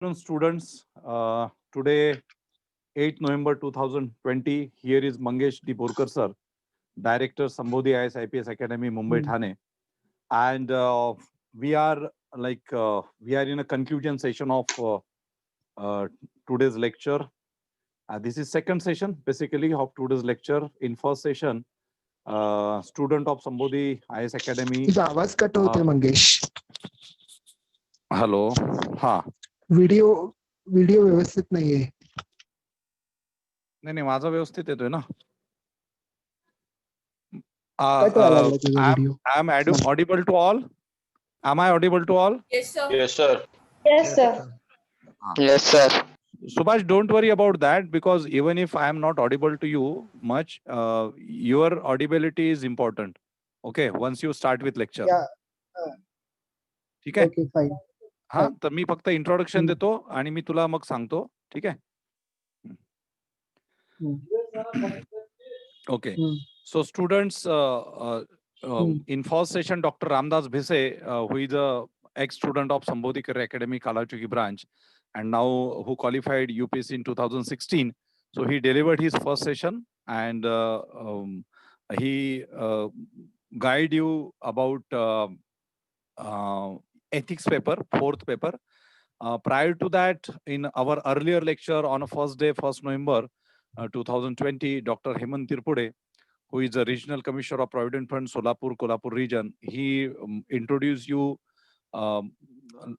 Afternoon, students. Today, 8th November 2020, here is Mangesh D. Borkar, sir, Director, Sambodhi IS IPS Academy, Mumbai, Hmm. Thane. And we are we are in a conclusion session of uh, today's lecture. This is second session, basically, of today's lecture. In first session, student of Sambodhi IS Academy. तुझा आवाज cut Uh, होते Mangesh. hello. हा. Video video व्यवस्थित नाहीये. नाही नाही माझा व्यवस्थित येतोय ना. कट व्हायला लागला तुझा video. I'm audible to all. Am I audible to all? Yes, sir. Yes, sir. Yes, sir. Yes, sir. Subhash, don't worry about that because even if I am not audible to you much, your audibility is important. Okay, once you start with lecture. Yeah. ठीक आहे. Okay fine. हा तर मी फक्त introduction हम्म. देतो आणि मी तुला मग सांगतो. ठीक आहे. Okay. So students, in first session, Dr. Ramdas Bhise, who is a ex-student of Sambodhi Career Academy, Kalachuki branch, and now who qualified UPSC in 2016. So he delivered his first session and he guide you about ethics paper, fourth paper. Prior to that, in our earlier lecture on a first day, 1st November 2020, Dr. Hemant Tirpude, who is the Regional Commissioner of Provident Fund, Solapur, Kolhapur region, he introduced you,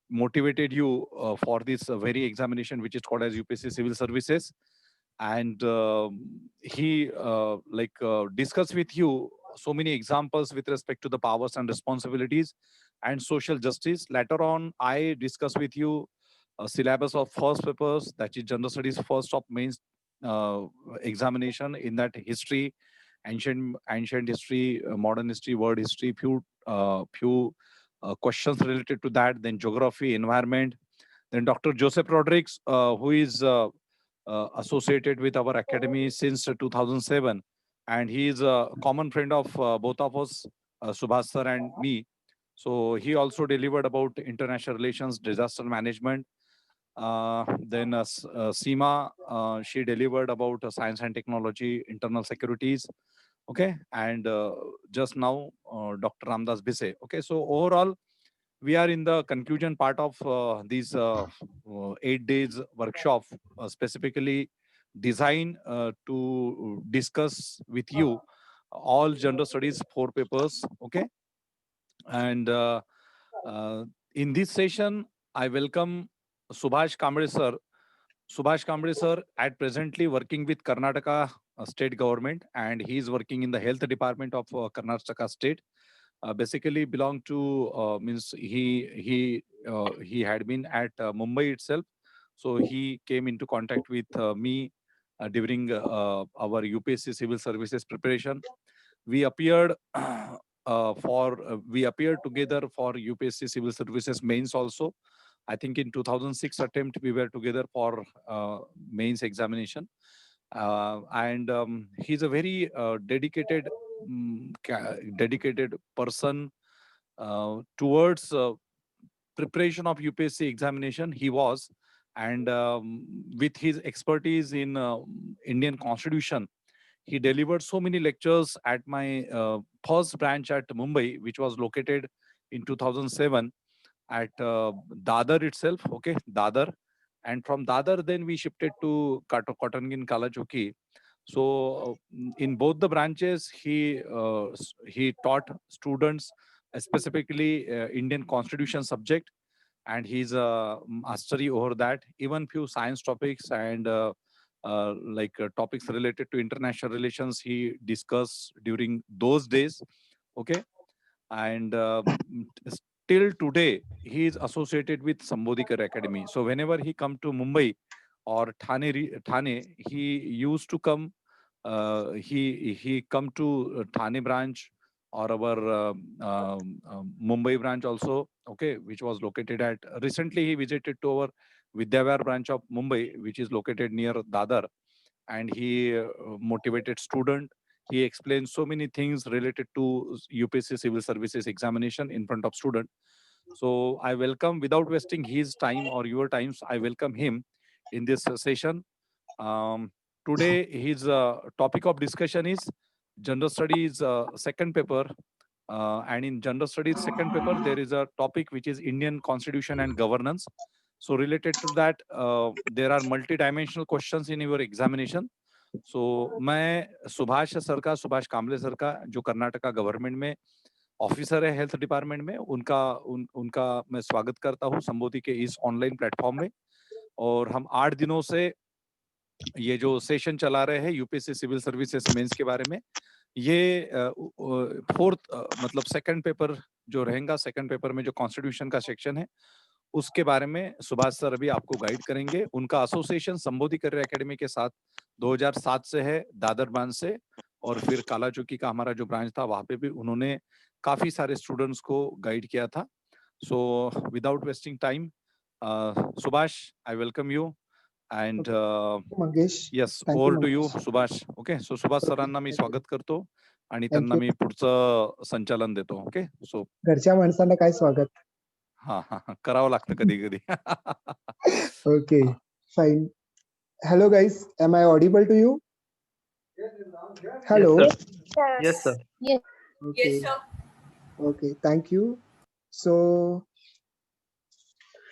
motivated you for this very examination, which is called as UPSC Civil Services. And he discussed with you so many examples with respect to the powers and responsibilities and social justice. Later on, I discussed with you a syllabus of first papers, that is General Studies first of mains examination. In that, history, ancient history, modern history, world history, few questions related to that. Then geography, environment. Then Dr. Joseph Rodriguez, who is associated with our academy since 2007, and he is a common friend of both of us, Subhash sir and me. So he also delivered about international relations, disaster management. Then Seema, she delivered about science and technology, internal securities. Okay, and just now Dr. Ramdas Bhise. Okay, so overall, we are in the conclusion part of these 8 days workshop, specifically designed to discuss with you all gender studies 4 papers. Okay, and in this session, I welcome Subhash Kamble sir. Subhash Kamble sir at presently working with Karnataka state government, and he is working in the health department of Karnataka state. Basically belong to means he had been at Mumbai itself, so he came into contact with me during our UPSC civil services preparation. We appeared we appeared together for UPSC civil services mains also. I think in 2006 attempt we were together for mains examination, and he's a very dedicated person towards preparation of UPSC examination. He was, and with his expertise in Indian Constitution, he delivered so many lectures at my first branch at Mumbai, which was located in 2007 at Dadar itself. Okay, Dadar. And from Dadar, then we shifted to Kottangin Kalachuki. So in both the branches, he taught students specifically Indian Constitution subject, and he's a mastery over that. Even few science topics and topics related to international relations he discussed during those days. Okay, and till today he is associated with Sambodhi Career Academy. So whenever he come to Mumbai or Thane, he used to come. He come to Thane branch or our Mumbai branch also. Okay, which was located at. Recently, he visited to our Vidyavihar branch of Mumbai, which is located near Dadar, and he motivated student. He explained so many things related to UPSC civil services examination in front of student. So I welcome, without wasting his time or your times, I welcome him in this session. Um, Today, his topic of discussion is General Studies second paper. And in General Studies second paper, there is a topic which is Indian Constitution and Governance. So related to that, there are multi-dimensional questions in your examination. So मैं सुभाष कामले sir का, जो Karnataka government में officer है health department में, उनका मैं स्वागत करता हूँ संबोधि के इस ऑनलाइन प्लेटफॉर्म में। और हम 8 दिनों से ये जो सेशन चला रहे हैं यूपीएससी सिविल सर्विसेज मेंस के बारे में, ये फोर्थ मतलब सेकंड पेपर जो रहेगा, सेकंड पेपर में जो कॉन्स्टिट्यूशन का सेक्शन है उसके बारे में सुभाष सर अभी आपको गाइड करेंगे। उनका एसोसिएशन संबोधि करियर एकेडमी के साथ 2007 से है, दादर ब्रांच से, और फिर कालाचुकी का हमारा जो ब्रांच था वहां पे भी उन्होंने काफी सारे स्टूडेंट्स को गाइड किया था। So without wasting time, Subhash, I welcome you and Mangesh, yes, thank over you, to you, Mangesh. Subhash. Okay, so Subhash Okay, सरांना मी thank you. स्वागत करतो आणि Thank त्यांना you. मी पुढचं संचालन देतो. ओके, सो घरच्या माणसांना काय स्वागत. हा हा हा करावं लागतं कधी कधी. Okay, fine. Hello guys, am I audible to you? Hello. Yes, sir. Yes. Okay. Okay, thank you. So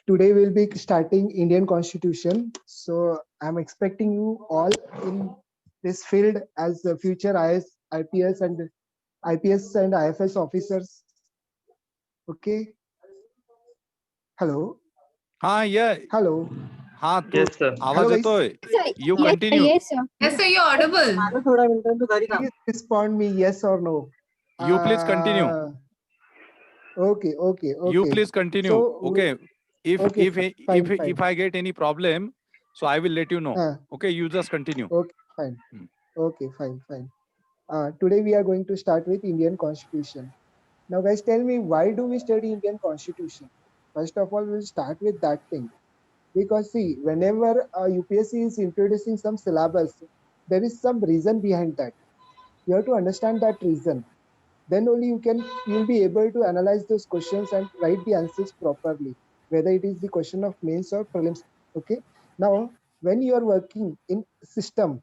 today we'll be starting Indian Constitution. So I'm expecting you all in this field as the future IPS and IFS officers. Okay. Hello. हा ये Hello. हा तो Yes, sir. आवाज Hello, येतोय. You Yes, continue. yes, sir. Yes, sir, you're audible. Please respond me yes or no. You please continue. Okay, okay, okay. You please continue. So, Okay, if okay, if fine, if fine. if I get any problem, so I will let you know. Uh, Okay, you just continue. Okay, fine. Hmm. Okay, fine, fine. Today we are going to start with Indian Constitution. Now, guys, tell me, why do we study Indian Constitution? First of all, we'll start with that thing. Because see, whenever UPSC is introducing some syllabus, there is some reason behind that. You have to understand that reason. Then only you'll be able to analyze those questions and write the answers properly, whether it is the question of mains or prelims. Okay. Now, when you are working in system,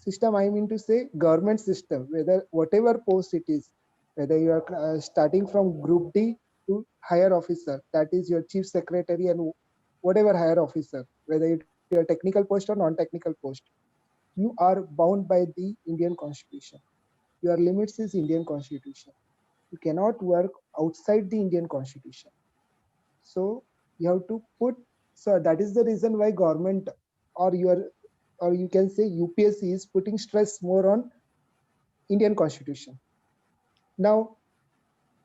I mean to say government system, whether whatever post it is, whether you are starting from group D to higher officer, that is your chief secretary and whatever higher officer, whether it is a technical post or non-technical post, you are bound by the Indian Constitution. Your limits is Indian Constitution. You cannot work outside the Indian Constitution. So you have to put, so that is the reason why government or you can say UPSC is putting stress more on Indian Constitution. Now,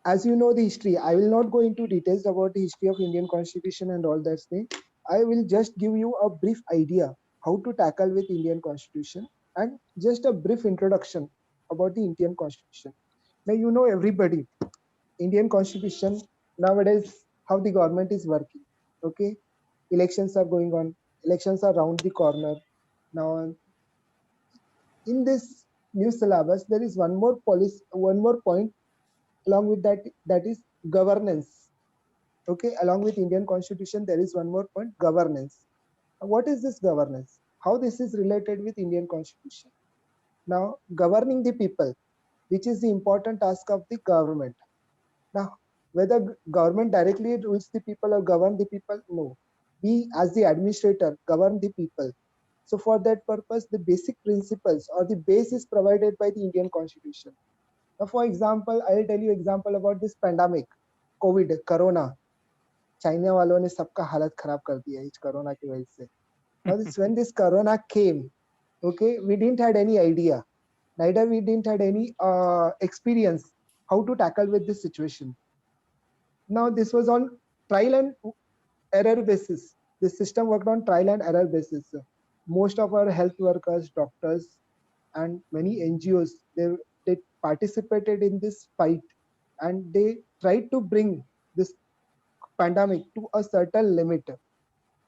as you know the history, I will not go into details about the history of Indian Constitution and all that thing. I will just give you a brief idea how to tackle with Indian Constitution and just a brief introduction about the Indian Constitution. Now, you know everybody, Indian Constitution nowadays, how the government is working. Okay, elections are going on. Elections are round the corner. Now, in this new syllabus, there is one more point along with that, that is governance. Okay, along with Indian Constitution, there is one more point, governance. What is this governance? How this is related with Indian Constitution? Now, governing the people, which is the important task of the government. Now, whether government directly rules the people or govern the people, no. We, as the administrator, govern the people. So for that purpose, the basic principles or the base is provided by the Indian Constitution. Now, for example, I will tell you example about this pandemic, COVID, Corona. China वालों ने सबका हालत खराब कर दिया इस corona की वजह से. Now, when this Corona came, okay, we didn't had any idea, neither we didn't had any experience how to tackle with this situation. Now, this was on trial and error basis. The system worked on trial and error basis. Most of our health workers, doctors, and many NGOs, they participated in this fight, and they tried to bring this pandemic to a certain limit.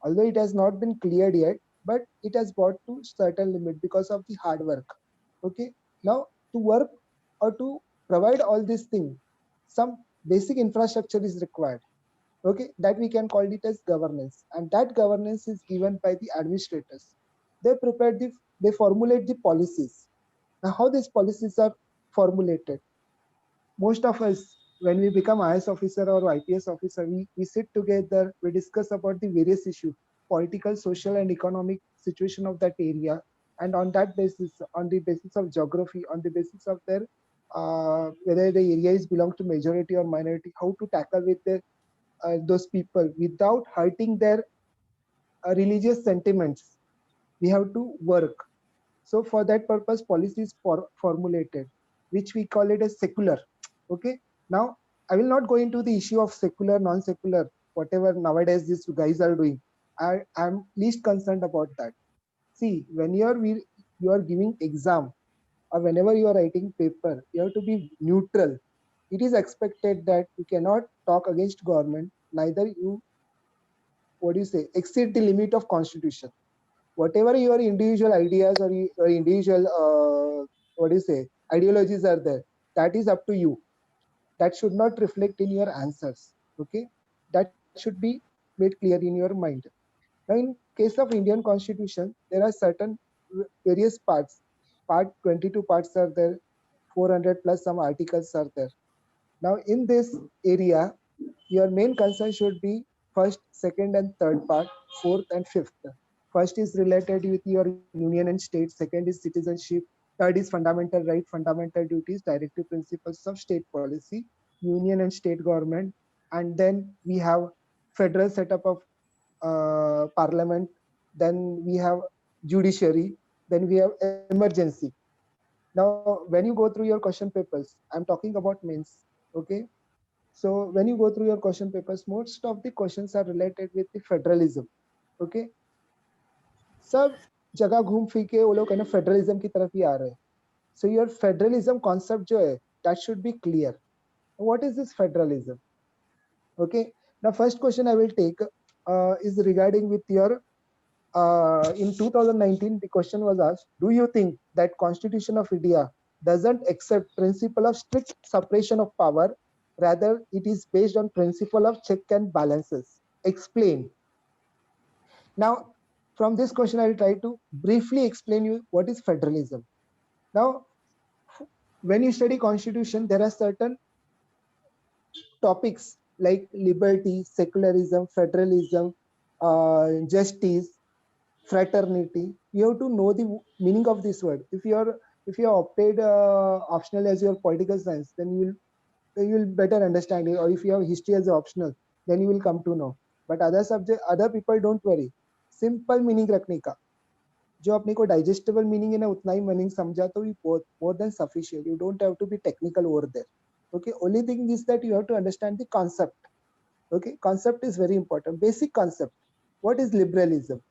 Although it has not been cleared yet, but it has brought to certain limit because of the hard work. Okay. Now, to work or to provide all these things, some basic infrastructure is required. Okay, that we can call it as governance, and that governance is given by the administrators. They they formulate the policies. Now, how these policies are formulated? Most of us, when we become IS officer or IPS officer, we sit together, we discuss about the various issues, political, social, and economic situation of that area. And on that basis, on the basis of geography, on the basis of their whether the area is belong to majority or minority, how to tackle with those people without hurting their religious sentiments. We have to work. So for that purpose, policy is formulated, which we call it as secular. Okay. Now, I will not go into the issue of secular, non-secular, whatever nowadays these guys are doing. I'm least concerned about that. See, when you are giving exam or whenever you are writing paper, you have to be neutral. It is expected that you cannot talk against government, neither you, what do you say, exceed the limit of constitution. Whatever your individual ideas or your individual what do you say, ideologies are there, that is up to you. That should not reflect in your answers. Okay, that should be made clear in your mind. Now, in case of Indian constitution, there are certain various parts. Part 22 parts are there, 400 plus some articles are there. Now, in this area, your main concern should be first, second, and third part, fourth and fifth. First is related with your union and state. Second is citizenship. Third is fundamental right, fundamental duties, directive principles of state policy, union and state government. And then we have federal setup of parliament. Then we have judiciary. Then we have emergency. Now, when you go through your question papers, I'm talking about mains. Okay, so when you go through your question papers, most of the questions are related with the federalism. Okay, सब जगह घूम फिर के वो लोग है ना federalism की तरफ ही आ रहे हैं. So your federalism concept जो है, that should be clear. What is this federalism? Okay, now first question I will take is regarding with your in 2019 the question was asked, do you think that Constitution of India doesn't accept principle of strict separation of power, rather it is based on principle of check and balances? Explain. Now, from this question I will try to briefly explain you what is federalism. Now, when you study constitution, there are certain topics like liberty, secularism, federalism, justice, fraternity. You have to know the meaning of this word. If you are opted optional as your political science, then you will better understand it. Or if you have history as optional, then you will come to know. But other people don't worry. Simple meaning रखने का, जो अपने को digestible meaning है ना, उतना ही meaning समझा तो भी more than sufficient. You don't have to be technical over there. Okay, only thing is that you have to understand the concept. Okay, concept is very important. Basic concept. What is liberalism?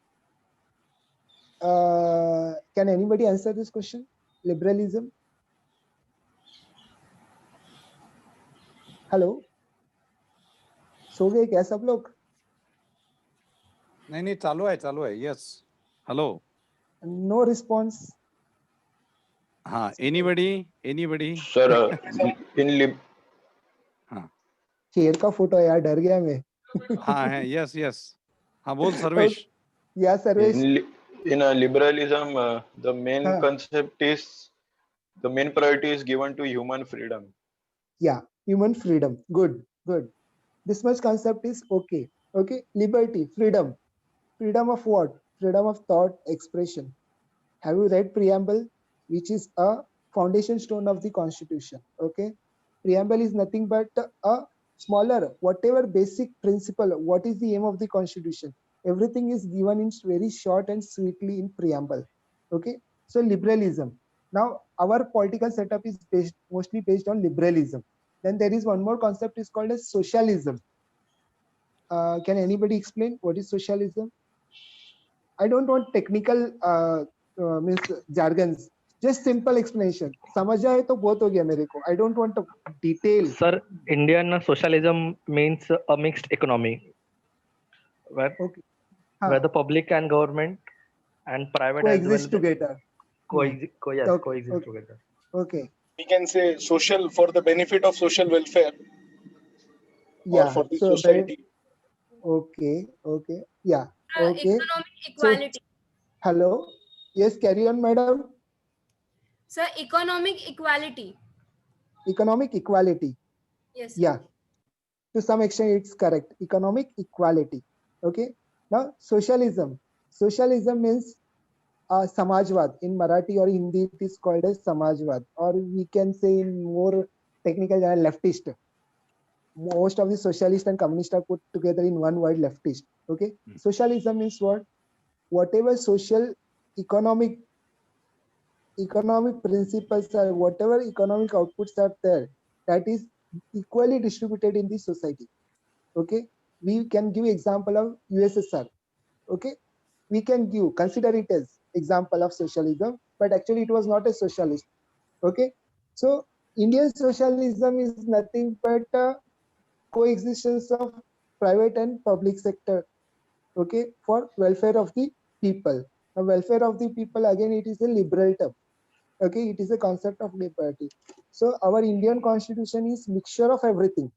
Can anybody answer this question? Liberalism. Hello, सो गए क्या सब लोग? नहीं चालू है. Yes, hello. No response. हाँ, anybody? Sir, शेर का फोटो है यार, डर गया मैं. हाँ है. Yes. हाँ बोल Sarvesh. Yeah, Sarvesh. in liberalism, the main concept is, the main priority is given to human freedom. Yeah, human freedom. Good. This much concept is okay. Okay, liberty, freedom. Freedom of what? Freedom of thought, expression. Have you read preamble, which is a foundation stone of the constitution? Okay, preamble is nothing but a smaller, whatever basic principle, what is the aim of the constitution, everything is given in very short and sweetly in preamble. Okay, so liberalism. Now our political setup is mostly based on liberalism. Then there is one more concept is called as socialism. Can anybody explain what is socialism? I don't want technical means jargons. Just simple explanation. समझ जाए तो बहुत हो गया मेरे को. I don't want to detail. Sir, Indian socialism means a mixed economy, where the public and government and private coexist together. Coexist together. Okay. We can say social, for the benefit of social welfare. Yeah. Or for the so society. Okay, okay, yeah, okay. Economic So, equality. hello. Yes, carry on, madam. Sir, economic equality. Economic equality. Yes, sir. Yeah, to some extent it's correct. Economic equality. Okay. Now, socialism. Socialism means Samajwad. In Marathi or Hindi, it is called as Samajwad, or we can say in more technical, leftist. Most of the socialist and communist are put together in one word, leftist. Okay. Socialism means what? Whatever social, economic, economic principles are, whatever economic outputs are there, that is equally distributed in the society. Okay. We can give example of USSR. Okay. We can consider it as example of socialism, but actually it was not a socialist. Okay. So Indian socialism is nothing but coexistence of private and public sector, okay, for welfare of the people. The welfare of the people, again, it is a liberal term. Okay, it is a concept of liberty. So our Indian constitution is mixture of everything.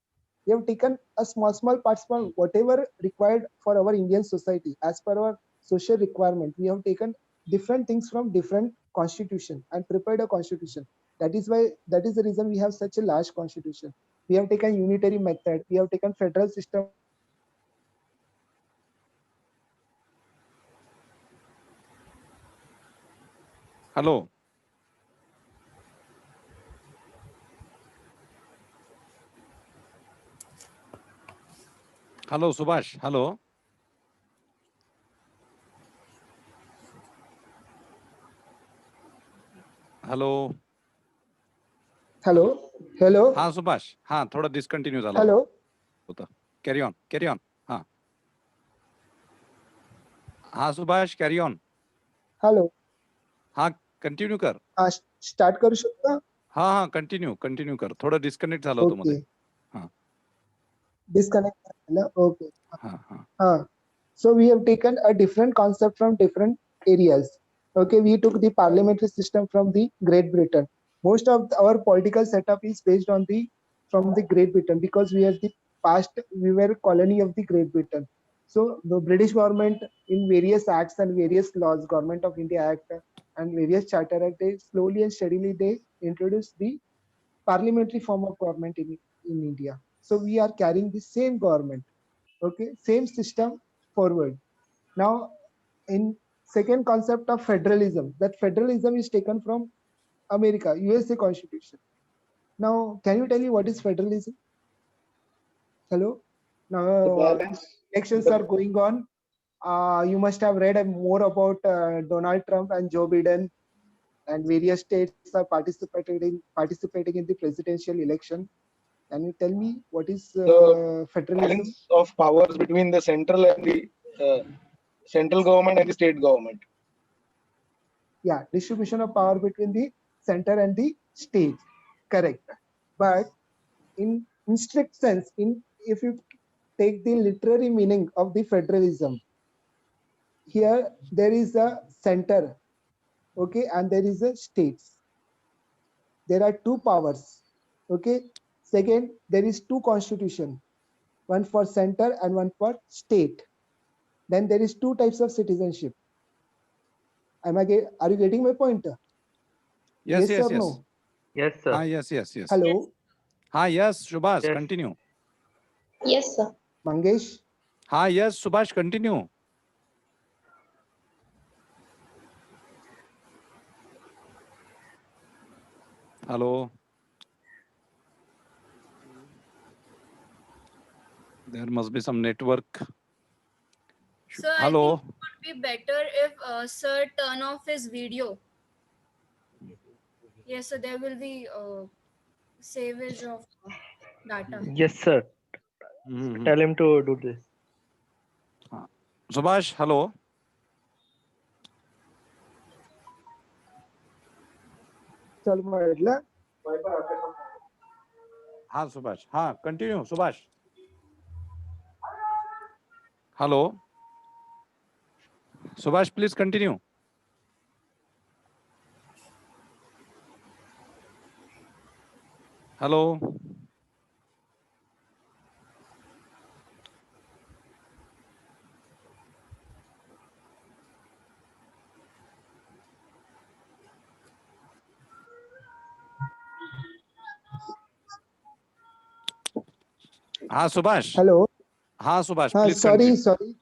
We have taken a small parts from whatever required for our Indian society as per our social requirement. We have taken different things from different constitution and prepared a constitution. That is the reason we have such a large constitution. We have taken unitary method. We have taken federal system. Hello. Hello, Subhash. Hello. Hello. Hello, hello, हाँ सुभाष, हाँ थोडा discontinue झाला hello. होता. Carry on, carry on. हाँ हाँ Subhash, carry on. Hello. हाँ continue कर. Start करू शकता? हाँ हाँ कंटिन्यू कर. थोडं डिस्कनेक्ट झालं होतं मध्ये. हाँ Disconnect झालं. Okay. हाँ. So we have taken a different concept from different areas. Okay, we took the parliamentary system from the Great Britain. Most of our political setup is based on from the Great Britain, because we we were a colony of the Great Britain. So the British government, in various acts and various laws, Government of India Act and various Charter Act, they slowly and steadily they introduced the parliamentary form of government in India. So we are carrying the same government. Okay, same system forward. Now, in second concept of federalism, that federalism is taken from America, USA Constitution. Now, can you tell me what is federalism? Hello. Now, elections are going on. You must have read more about Donald Trump and Joe Biden, and various states are participating in the presidential election. Can you tell me what is federalism? Balance of powers between the central and the central government and the state government. Yeah, distribution of power between the center and the state. Correct. But in strict sense, if you take the literary meaning of the federalism, here there is a center, okay, and there is a states. There are two powers, okay. Second, there is two constitution, one for center and one for state. Then there is two types of citizenship. Are you getting my point? Yes. or no? Yes, sir. हाँ yes. Hello. हाँ yes, Subhash, Yes. continue. Yes, sir. Mangesh. हाँ yes, Subhash, continue. Hello. There must be some network. So I Hello. think it would be better if sir turn off his video. Yes, so there will be savage of data. Yes, sir. Tell him to do this. Subhash, hello. चल म्हटलं. हाँ सुभाष, हाँ continue Subhash. Hello. Subhash, please continue. Hello. हाँ Subhash. Hello. हाँ Subhash, please Sorry, continue. sorry.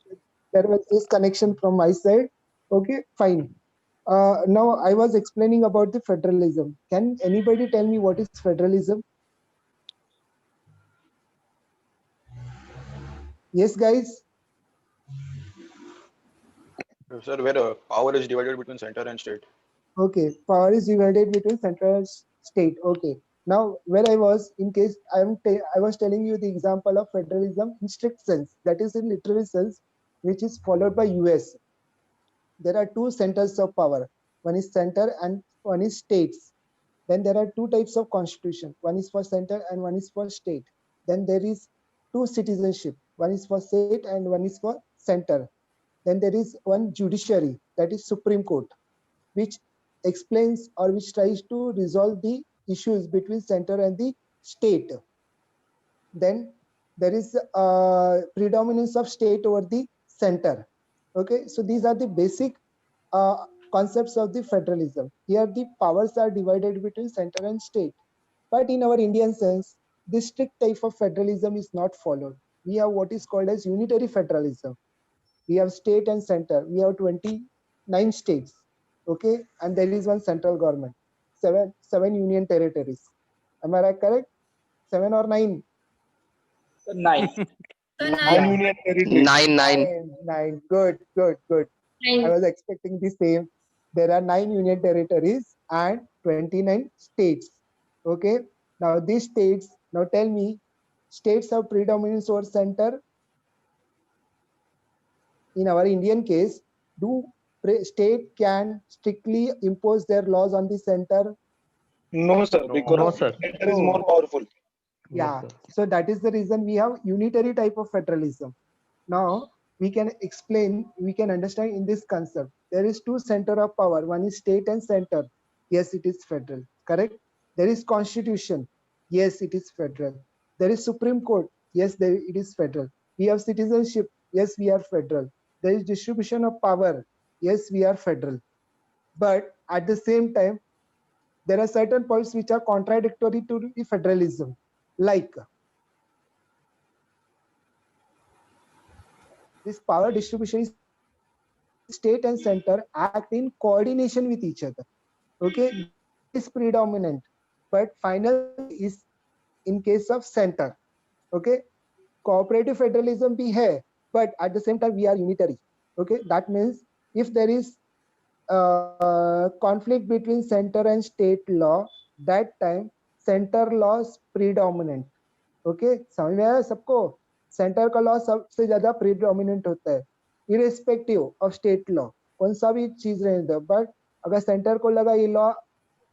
There was disconnection from my side. Okay, fine. Now I was explaining about the federalism. Can anybody tell me what is federalism? Yes, guys. Sir, where power is divided between center and state. Okay, power is divided between central and state. Okay. Now, where I was, in case I was telling you the example of federalism in strict sense, that is in literal sense, which is followed by US. There are two centers of power. One is center and one is states. Then there are two types of constitution. One is for center and one is for state. Then there is two citizenship. One is for state and one is for center. Then there is one judiciary, that is Supreme Court, which explains or which tries to resolve the issues between center and the state. Then there is predominance of state over the center. Okay, so these are the basic concepts of the federalism. Here the powers are divided between center and state. But in our Indian sense, this strict type of federalism is not followed. We have what is called as unitary federalism. We have state and center. We have 29 states. Okay, and there is one central government. Seven union territories. Am I right, correct? 7 or 9? 9. So 9 nine. union territories. 9. 9. Good, good, good. I was expecting the same. There are 9 union territories and 29 states. Okay. Now these states, now tell me, states have predominance over center. In our Indian case, do state can strictly impose their laws on the center? No, sir, No. because No, sir. center is more powerful. Yeah. No, sir. So that is the reason we have unitary type of federalism. Now we can explain, we can understand in this concept. There is two center of power. One is state and center. Yes, it is federal. Correct. There is constitution. Yes, it is federal. There is Supreme Court. Yes, it is federal. We have citizenship. Yes, we are federal. There is distribution of power. Yes, we are federal. But at the same time, there are certain points which are contradictory to the federalism. Like this power distribution is state and center act in coordination with each other. Okay, is predominant, but final is in case of center. Okay, cooperative federalism be hai, but at the same time we are unitary. Okay, that means if there is conflict between center and state law, that time center laws predominant. Okay समझ में आया सबको centre का law सबसे ज्यादा predominant होता है irrespective of state law कौन सा भी चीज रहने दो बट अगर सेंटर को लगा ये लॉ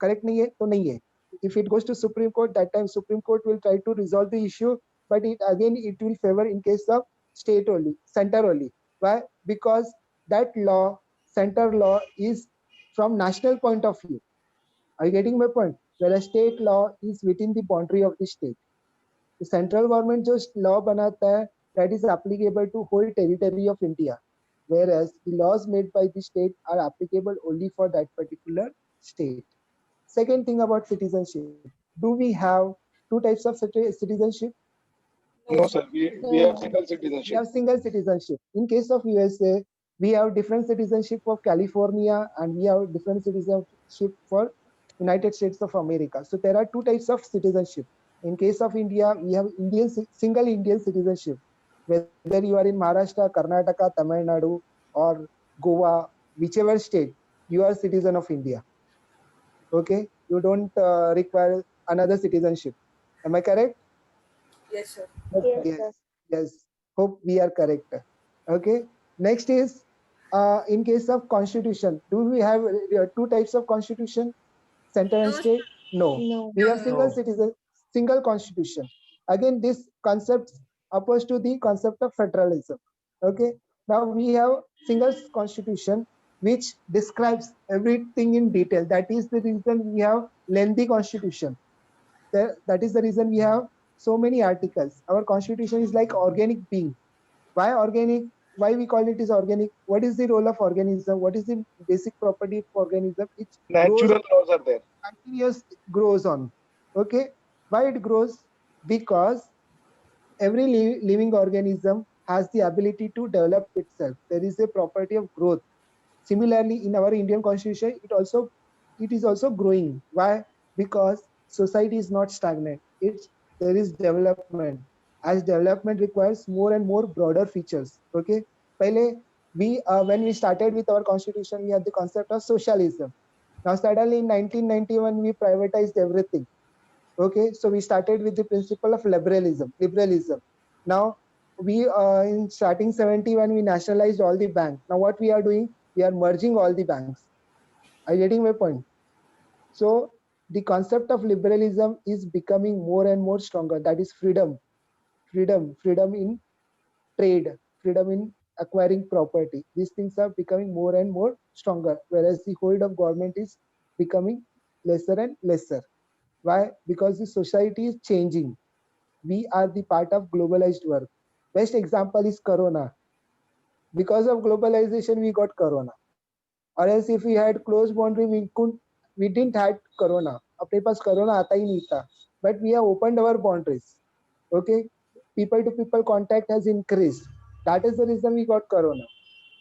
करेक्ट नहीं है तो नहीं है if it goes to Supreme Court that time Supreme Court will try to resolve the issue but it will favor in case of state only center only why because that law center law is from national point of view are you getting my point whereas state law is within the boundary of the state central government जो law बनाता है that is applicable to whole territory of India, whereas the laws made by the state are applicable only for that particular state. Second thing about citizenship, do we have two types of citizenship? No, sir, we have single We citizenship. have single citizenship. In case of USA, we have different citizenship of California and we have different citizenship for United States of America. So there are two types of citizenship. In case of India, we have single Indian citizenship. Whether you are in Maharashtra, Karnataka, Tamil Nadu, or Goa, whichever state, you are citizen of India. Okay, you don't require another citizenship. Am I correct? Yes, sir. Yes. Hope we are correct. Okay. Next is in case of constitution, do we have two types of constitution, center and No. state? No. We have No. single constitution. Again, this concept opposed to the concept of federalism. Okay. Now we have single constitution which describes everything in detail. That is the reason we have lengthy constitution. That is the reason we have so many articles. Our constitution is like organic being. Why organic? Why we call it is organic? What is the role of organism? What is the basic property of organism? It Natural laws are there. continuous grows on. Okay, why it grows? Because every living organism has the ability to develop itself. There is a property of growth. Similarly, in our Indian constitution, it is also growing. Why? Because society is not stagnant. There is development. As development requires more and more broader features. Okay. Pehle, when we started with our constitution, we had the concept of socialism. Now suddenly in 1991, we privatized everything. Okay, so we started with the principle of liberalism. Now we in starting 71 we nationalized all the banks. Now what we are doing, we are merging all the banks. Are you getting my point? So the concept of liberalism is becoming more and more stronger. That is freedom in trade, freedom in acquiring property. These things are becoming more and more stronger, whereas the hold of government is becoming lesser and lesser. Why? Because the society is changing. We are the part of globalized world. Best example is Corona. Because of globalization, we got Corona. Or else if we had closed boundary, we didn't had Corona. अपने पास Corona आता ही नहीं था. But we have opened our boundaries. Okay, people to people contact has increased. That is the reason we got Corona.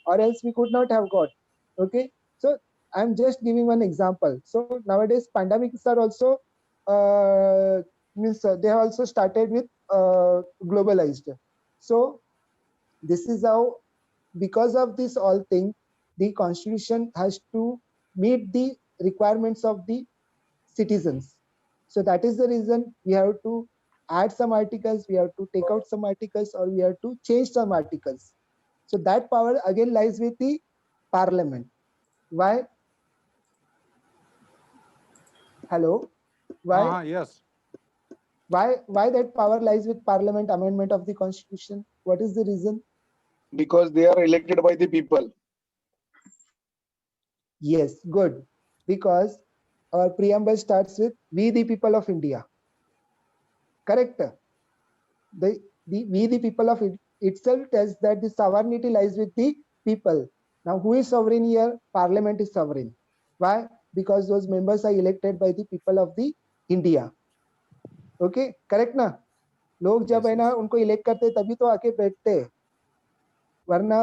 Or else we could not have got. Okay, so I'm just giving one example. So nowadays pandemics are also they have also started with globalized. So this is how, because of this all thing, the constitution has to meet the requirements of the citizens. So that is the reason we have to add some articles, we have to take out some articles, or we have to change some articles. So that power again lies with the parliament. Why? Hello? Why? Yes. Why that power lies with parliament amendment of the constitution? What is the reason? Because they are elected by the people. Yes, good. Because our preamble starts with we the people of India. Correct? We the people of it itself tells that the sovereignty lies with the people. Now who is sovereign here? Parliament is sovereign. Why? Because those members are elected by the people of the India. Okay, correct ना? लोग जब है ना उनको elect करते तभी तो आके बैठते, वरना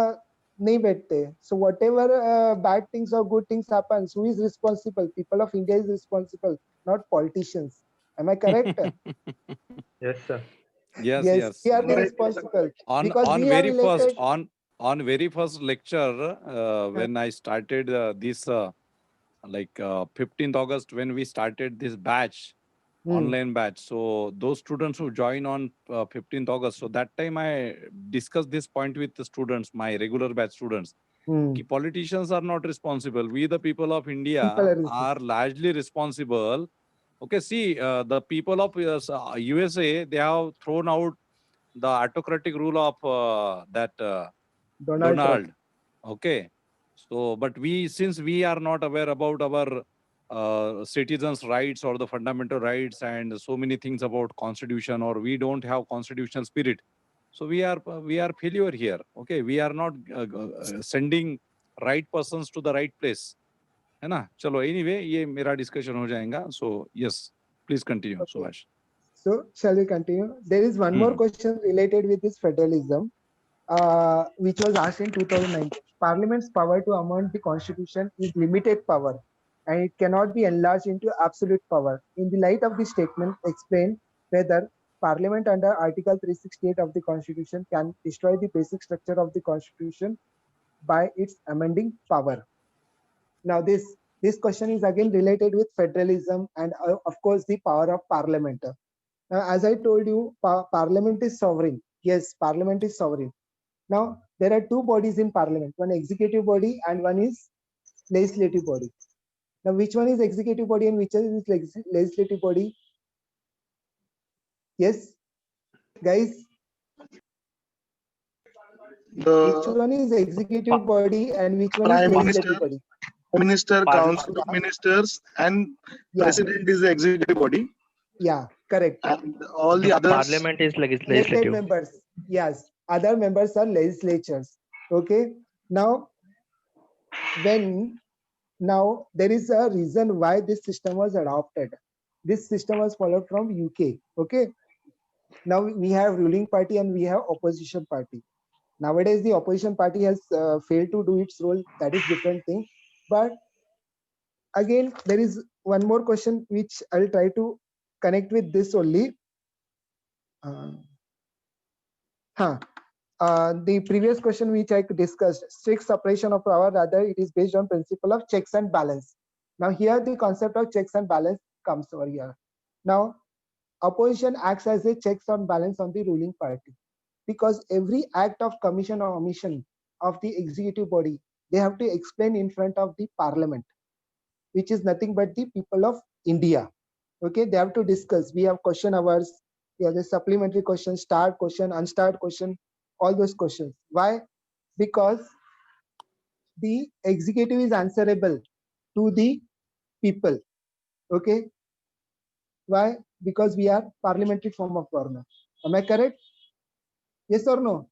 नहीं बैठते. So whatever bad things or good things happens, who is responsible? People of India is responsible, not politicians. Am I correct? Yes, sir. Yes. We are the responsible. Because On we have very first elected. on very first lecture when I started this like 15th August, when we started this batch, online batch. So those students who join on 15th August, so that time I discussed this point with the students, my regular batch students. Politicians are not responsible. We, the people of India, are largely responsible. Okay, see, the people of USA, they have thrown out the autocratic rule of that Donald Donald. Trump. Okay, so but since we are not aware about our citizens' rights or the fundamental rights and so many things about constitution, or we don't have constitutional spirit, so we are failure here. Okay, we are not sending right persons to the right place. है ना? चलो, anyway, ये मेरा discussion हो जाएगा. So yes, please continue, Subhash. So shall we continue? There is one more question related with this federalism, which was asked in 2019. Parliament's power to amend the constitution is limited power, and it cannot be enlarged into absolute power. In the light of this statement, explain whether Parliament under Article 368 of the Constitution can destroy the basic structure of the Constitution by its amending power. Now this question is again related with federalism and of course the power of Parliament. As I told you, Parliament is sovereign. Yes, Parliament is sovereign. Now, there are two bodies in Parliament, one executive body and one is legislative body. Now, which one is executive body and which is legislative body? Yes, guys? Which one is executive body and which one is legislative body? Prime Minister, Council of Ministers, and President is the executive body. Yeah, correct. And all the others. Parliament is Elected legislative. members. Yes, other members are legislatures. Okay. Now there is a reason why this system was adopted. This system was followed from UK. Okay. Now we have ruling party and we have opposition party. Nowadays, the opposition party has failed to do its role. That is different thing. But again, there is one more question which I'll try to connect with this only. The previous question which I discussed, strict separation of power, rather it is based on principle of checks and balance. Now here the concept of checks and balance comes over here. Now opposition acts as a checks and balance on the ruling party, because every act of commission or omission of the executive body, they have to explain in front of the parliament, which is nothing but the people of India. Okay, they have to discuss. We have question hours, we have the supplementary question, start question, unstart question, all those questions. Why? Because the executive is answerable to the people. Okay. Why? Because we are parliamentary form of government. Am I correct? Yes or no?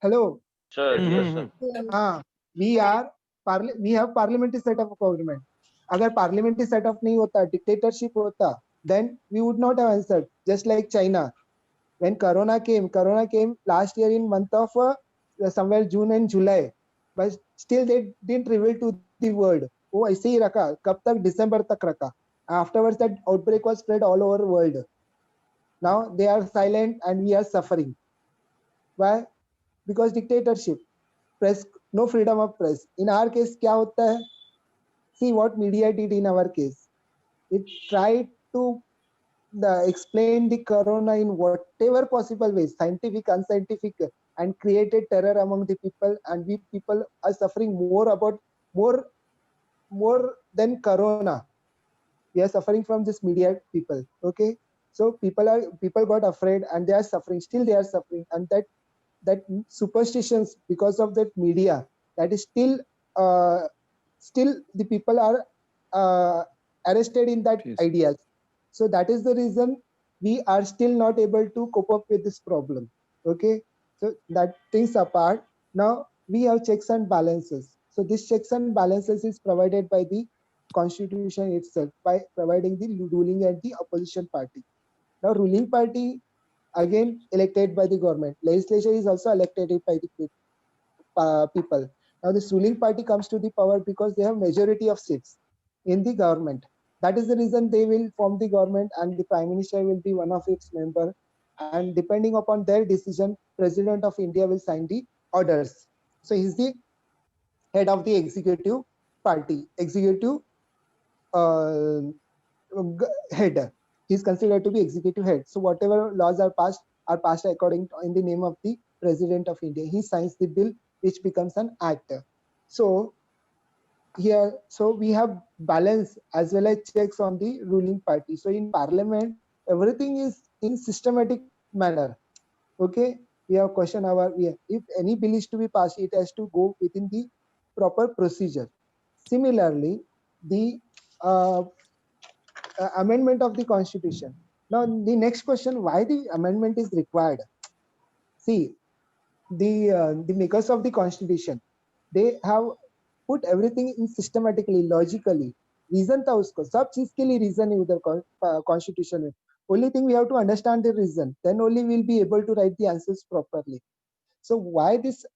Hello. Sure, yes, sir. We have parliamentary set of government. अगर parliamentary set of नहीं होता, dictatorship होता, then we would not have answered. Just like China, when Corona came last year in month of somewhere June and July, but still they didn't reveal to the world. वो ऐसे ही रखा, कब तक? December तक रखा. Afterwards, that outbreak was spread all over the world. Now they are silent and we are suffering. Why? Because dictatorship. Press, no freedom of press. In our case, क्या होता है? See what media did in our case. It tried to explain the corona in whatever possible ways, scientific, unscientific, and created terror among the people. And we people are suffering more than corona. We are suffering from this media people. Okay, so people got afraid and they are suffering. Still they are suffering, and that superstitions because of that media, that is still the people are arrested in that Yes. ideas. So that is the reason we are still not able to cope up with this problem. Okay, so that things apart, now we have checks and balances. So this checks and balances is provided by the constitution itself, by providing the ruling and the opposition party. Now ruling party, again elected by the government. Legislature is also elected by the people. Now this ruling party comes to the power because they have majority of seats in the government. That is the reason they will form the government, and the prime minister will be one of its member. And depending upon their decision, president of India will sign the orders. So he's the head of the executive party, executive uh, head. He's considered to be executive head. So whatever laws are passed according to, in the name of the president of India. He signs the bill, which becomes an act. So here, so we have balance as well as checks on the ruling party. So in parliament, everything is in systematic manner. Okay, we have question hour. If any bill is to be passed, it has to go within the proper procedure. Similarly, the amendment of the constitution. Now the next question, why the amendment is required? See, the makers of the constitution, they have put everything in systematically, logically. Reason था उसको, सब चीज के लिए reason है उधर constitution में. Only thing we have to understand the reason, then only we'll be able to write the answers properly. So why this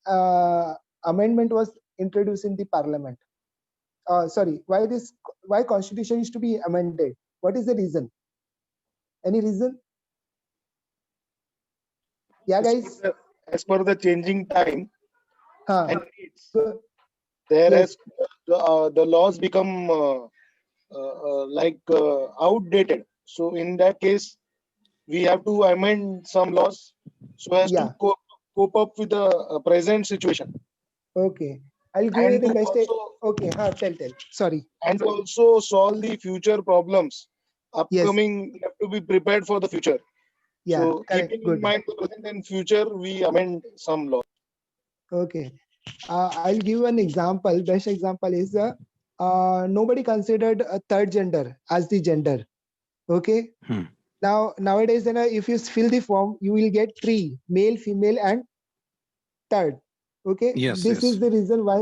amendment was introduced in the parliament? Why constitution is to be amended? What is the reason? Any reason? Yeah, guys. As per the changing time and needs, So, there yes. has the laws become outdated. So in that case, we have to amend some laws so as Yeah. to cope up with the present situation. Okay, I'll give you And the to best. also, Okay, tell. Sorry. and to also solve the future problems upcoming. We have to be prepared for the future. Yeah, So correct. keeping in Good. mind the present and future, we amend some laws. Okay. I'll give an example. Best example is nobody considered a third gender as the gender. Okay. Now nowadays, if you fill the form, you will get 3: male, female, and third. Okay. Yes, This yes. is the reason why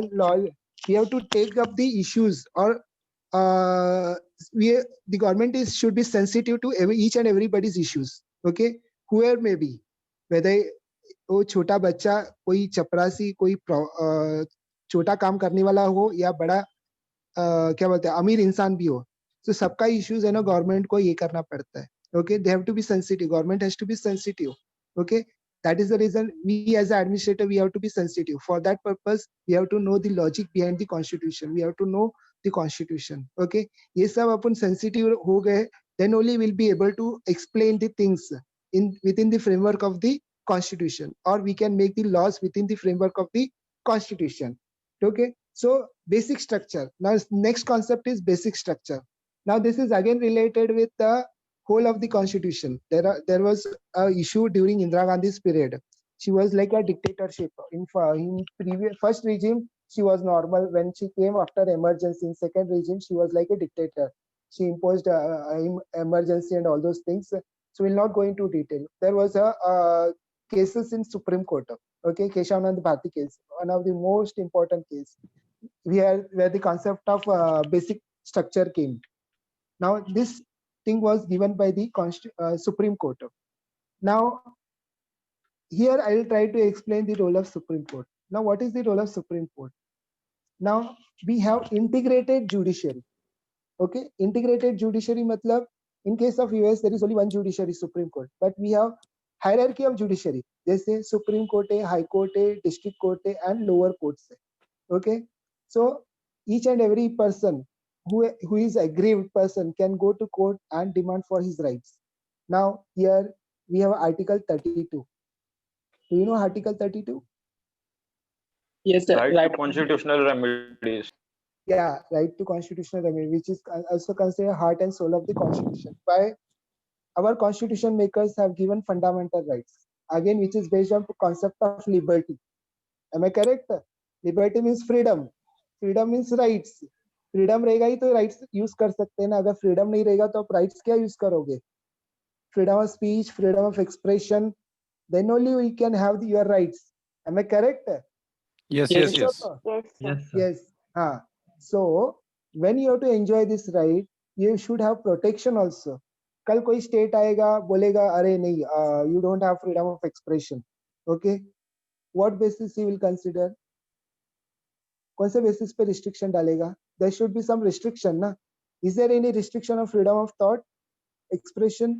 we have to take up the issues, or the government should be sensitive to each and everybody's issues. okay, whoever may be, whether वो छोटा बच्चा कोई चपरासी कोई छोटा काम करने वाला हो या बड़ा क्या बोलते हैं अमीर इंसान भी हो, तो सबका इश्यूज है ना गवर्नमेंट को ये करना पड़ता है. Okay, they have to be sensitive, government has to be sensitive. Okay, that is the reason we as an administrator we have to be sensitive. For that purpose we have to know the logic behind the constitution, we have to know the constitution. Okay, ये सब अपन sensitive हो गए, then only we'll be able to explain the things in within the framework of the constitution, or we can make the laws within the framework of the constitution. Okay, so basic structure. Now next concept is basic structure. Now this is again related with the whole of the constitution. There was a issue during Indira Gandhi's period. She was like a dictatorship. In previous first regime, she was normal. When she came after emergency, in second regime, she was like a dictator. She imposed emergency and all those things. So we'll not go into detail. There was a cases in Supreme Court. Okay, Keshavanand Bharti case, one of the most important case. Where the concept of basic structure came. Now this thing was given by the Supreme Court. Now here I will try to explain the role of Supreme Court. Now what is the role of Supreme Court? Now we have integrated judiciary. Okay, integrated judiciary matlab in case of US there is only one judiciary, Supreme Court, but we have hierarchy of judiciary. जैसे Supreme Court है, High Court है, District Court है, and lower courts है. Okay, so each and every person who is aggrieved person can go to court and demand for his rights. Now here we have Article 32. Do you know Article 32? Yes, sir. Right to constitutional remedies. Yeah, right to constitutional remedy, which is also considered heart and soul of the constitution. Why? Our constitution makers have given fundamental rights, again, which is based on the concept of liberty. Am I correct? Liberty means freedom. Freedom means rights. Freedom रहेगा ही तो rights use कर सकते हैं ना. अगर freedom नहीं रहेगा तो आप राइट्स क्या यूज करोगे? Freedom of speech, freedom of expression, then only we can have your rights. Am I correct? Yes, Yes, yes, yes. Yes. हाँ. So when you have to enjoy this right, you should have protection also. कल कोई state आएगा बोलेगा अरे नहीं, you don't have freedom of expression. Okay, what basis he will consider? कौन से basis पे रिस्ट्रिक्शन डालेगा? There should be some restriction, na? Is there any restriction of freedom of thought, expression?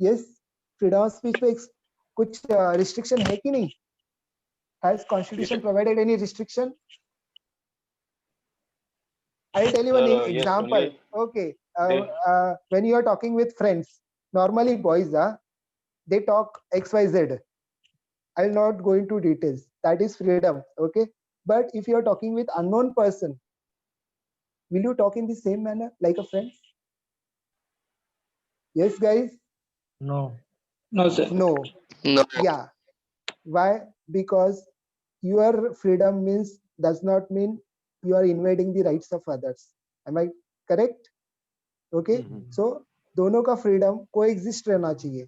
Yes, freedom of speech पे कुछ restriction है कि नहीं? Has constitution provided any restriction? I'll tell you an example. Yes, okay, when you are talking with friends, normally boys, they talk XYZ. I'll not go into details. That is freedom. Okay, but if you are talking with unknown person, will you talk in the same manner like a friend? Yes, guys? No. No, sir. No. No. Yeah. Why? Because your freedom does not mean you are invading the rights of others. Am I correct? Okay. So दोनों का freedom coexist रहना चाहिए.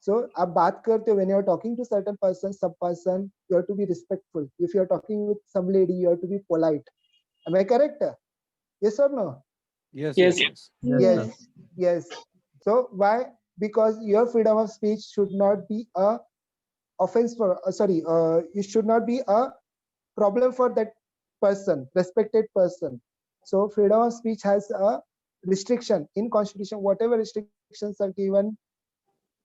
So आप बात करते हो, when you are talking to certain person, some person, you have to be respectful. If you are talking with some lady, you have to be polite. Am I correct? Yes or no? Yes, Yes. yes, Yes, yes. So why? Because your freedom of speech should not be a offense for, it should not be a problem for that person, respected person. So freedom of speech has a restriction in constitution. Whatever restrictions are given,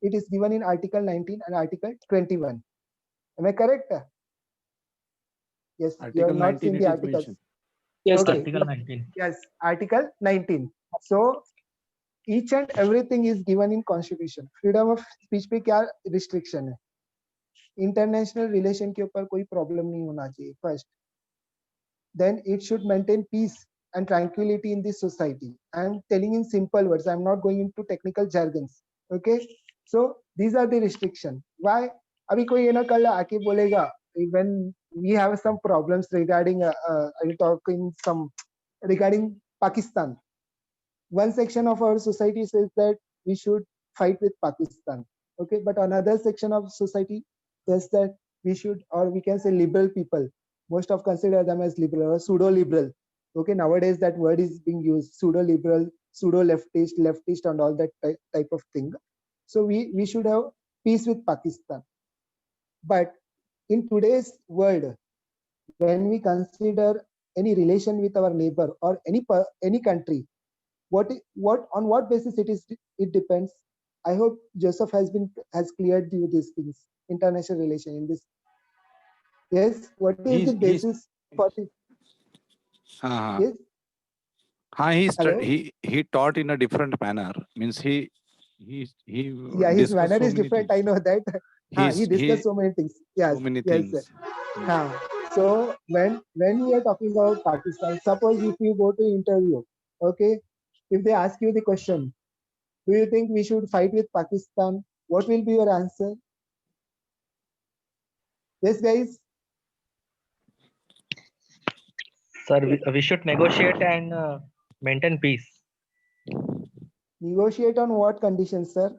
it is given in Article 19 and Article 21. Am I correct? Yes, you Article have not 19 seen it the is articles. mentioned. Yes, Okay. sir. Article 19. Yes, Article 19. So each and everything is given in constitution. Freedom of speech पे क्या restriction है? International relation के ऊपर कोई problem नहीं होना चाहिए. First, then it should maintain peace and tranquility in the society. I'm telling in simple words. I'm not going into technical jargons. Okay. So these are the restriction. Why? अभी कोई ये ना कल आके बोलेगा when we have some problems regarding I'll talk in some regarding Pakistan. One section of our society says that we should fight with Pakistan. Okay, but another section of society says that we should, or we can say liberal people, most of consider them as liberal or pseudo-liberal. Okay, nowadays that word is being used, pseudo-liberal, pseudo-leftist, leftist and all that type of thing. So we should have peace with Pakistan. But in today's world, when we consider any relation with our neighbor or any country, what on what basis it depends. I hope Joseph has cleared you these things. International relation in this. Yes, what is the He's basis for the yes? Hello? he taught in a different manner. Means he Yeah, his discussed manner so is many different. things. I know that. He discussed He so many things. so Yes, many yes. things. So when we are talking about Pakistan, suppose if you go to interview, okay, if they ask you the question, do you think we should fight with Pakistan? What will be your answer? Yes, guys. Sir, we should negotiate and maintain peace. Negotiate on what conditions, sir?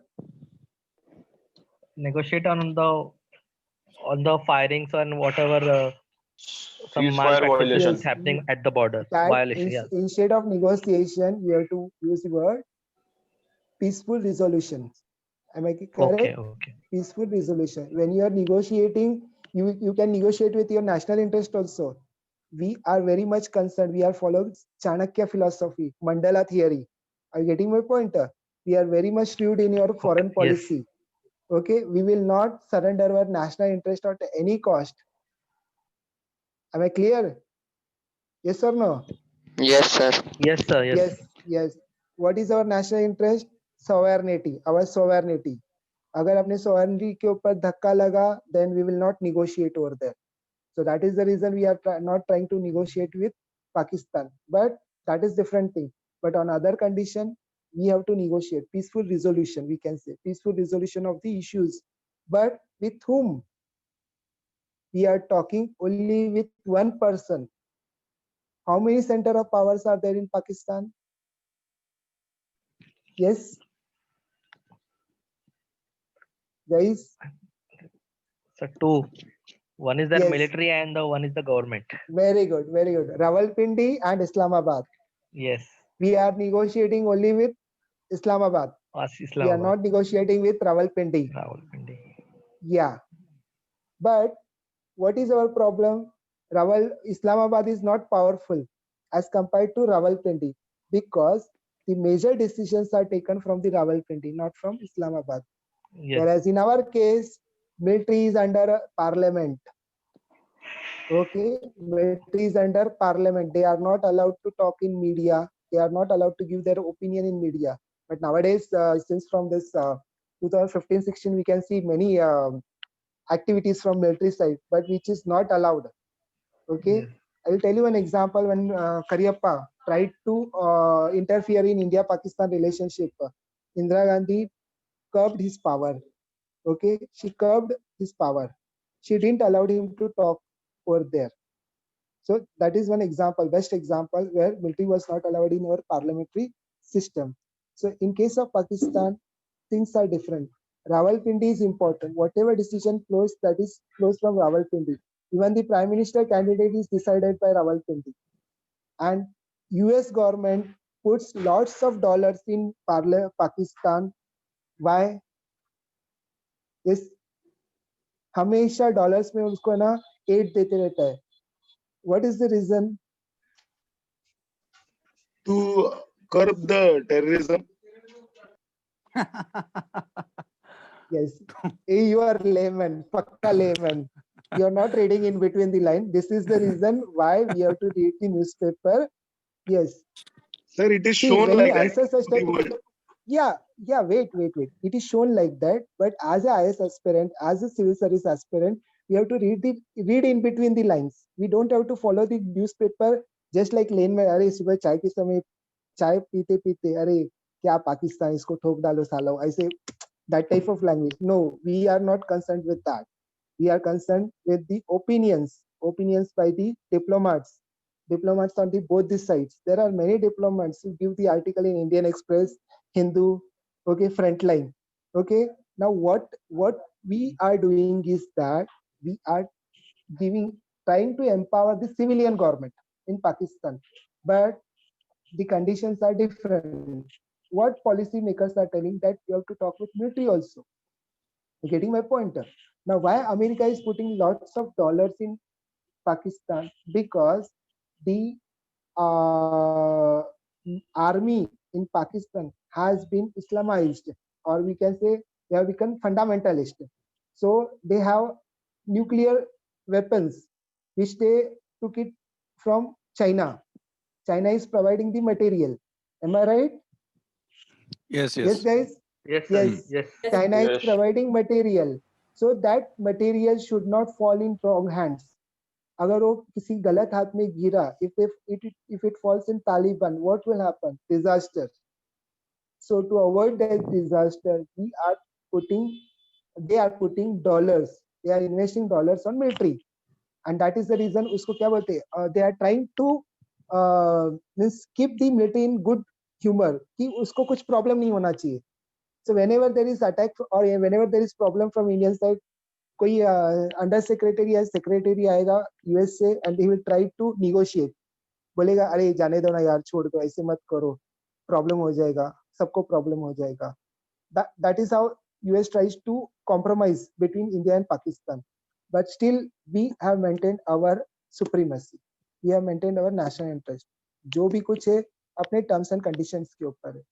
Negotiate on the firings and whatever some Ceasefire malpractices violation. is happening at the border. That Violation, yes. instead of negotiation, you have to use the word peaceful resolution. Am I correct? Okay, okay. Peaceful resolution. When you are negotiating, you can negotiate with your national interest also. We are very much concerned. We are following Chanakya philosophy, Mandala theory. Are you getting my point? We are very much shrewd in your foreign Okay, yes. policy. Okay, we will not surrender our national interest at any cost. Am I clear? Yes or no? Yes, sir. Yes, sir, yes. Yes, yes. What is our national interest? Sovereignty, our sovereignty. अगर अपने sovereignty के ऊपर धक्का लगा, then we will not negotiate over there. So that is the reason we are not trying to negotiate with Pakistan. But that is different thing. But on other condition, we have to negotiate peaceful resolution. We can say peaceful resolution of the issues. But with whom? We are talking only with one person. How many center of powers are there in Pakistan? Yes, guys. So two. One is their Yes. military and the one is the government. Very good, very good. Rawalpindi and Islamabad. Yes. We are negotiating only with Islamabad. We are Islamabad. not negotiating with Rawalpindi. Rawalpindi. Yeah. But what is our problem? Islamabad is not powerful as compared to Rawalpindi because the major decisions are taken from the Rawalpindi, not from Islamabad. Yes. Whereas in our case, military is under parliament. Okay, military is under parliament. They are not allowed to talk in media. They are not allowed to give their opinion in media. But nowadays, since from this 2015-16, we can see many activities from military side, but which is not allowed. Okay, Yes. I will tell you an example when Cariappa tried to interfere in India-Pakistan relationship. Indira Gandhi curbed his power. Okay, she curbed his power. She didn't allow him to talk over there. So that is one example, best example where military was not allowed in our parliamentary system. So in case of Pakistan, things are different. Rawalpindi is important. Whatever decision flows, that is flows from Rawalpindi. Even the prime minister candidate is decided by Rawalpindi. And US government puts lots of dollars in Pakistan. Why? Yes, हमेशा dollars में उसको ना add देते रहता है. What is the reason? To curb the terrorism. Yes. Hey, you are layman, pakka layman. You are not reading in between the line. This is the reason why we have to read the newspaper. Yes. Sir, it is See, shown when like you that. answer such to the type, world. yeah, wait. It is shown like that. But as a IS aspirant, as a civil service aspirant, we have to read in between the lines. We don't have to follow the newspaper just like lane में अरे सुबह चाय के समय चाय पीते पीते अरे क्या पाकिस्तान इसको ठोक डालो सालो ऐसे that type of language. No, we are not concerned with that. We are concerned with the opinions by the diplomats on the both the sides. There are many diplomats who give the article in Indian Express, Hindu, okay, Frontline. Okay, now what we are doing is that we are trying to empower the civilian government in Pakistan, but the conditions are different. what policy makers are telling, that you have to talk with military also. You're getting my point? Now, why America is putting lots of dollars in Pakistan? Because the army in Pakistan has been Islamized, or we can say they have become fundamentalist. So they have nuclear weapons, which they took it from China. China is providing the material. Am I right? Yes, Yes, yes. guys. Yes, sir. Yes. Yes. China is Yes. providing material. So that material should not fall in wrong hands. अगर वो किसी गलत हाथ में गिरा, if it falls in Taliban, what will happen? Disaster. So to avoid that disaster, they are putting dollars. They are investing dollars on military, and that is the reason उसको क्या बोलते हैं? They are trying to means keep the military in good humor, कि उसको कुछ problem नहीं होना चाहिए. So whenever there is attack or whenever there is problem from Indian side, कोई अंडर सेक्रेटरी या सेक्रेटरी आएगा यूएस से, and he will try to negotiate. बोलेगा अरे जाने दो ना यार, छोड़ दो, ऐसे मत करो, प्रॉब्लम हो जाएगा, सबको प्रॉब्लम हो जाएगा. That is how US tries to compromise between India and Pakistan. But still we have maintained our supremacy. We have maintained our national interest. जो भी कुछ है अपने terms and conditions के ऊपर है.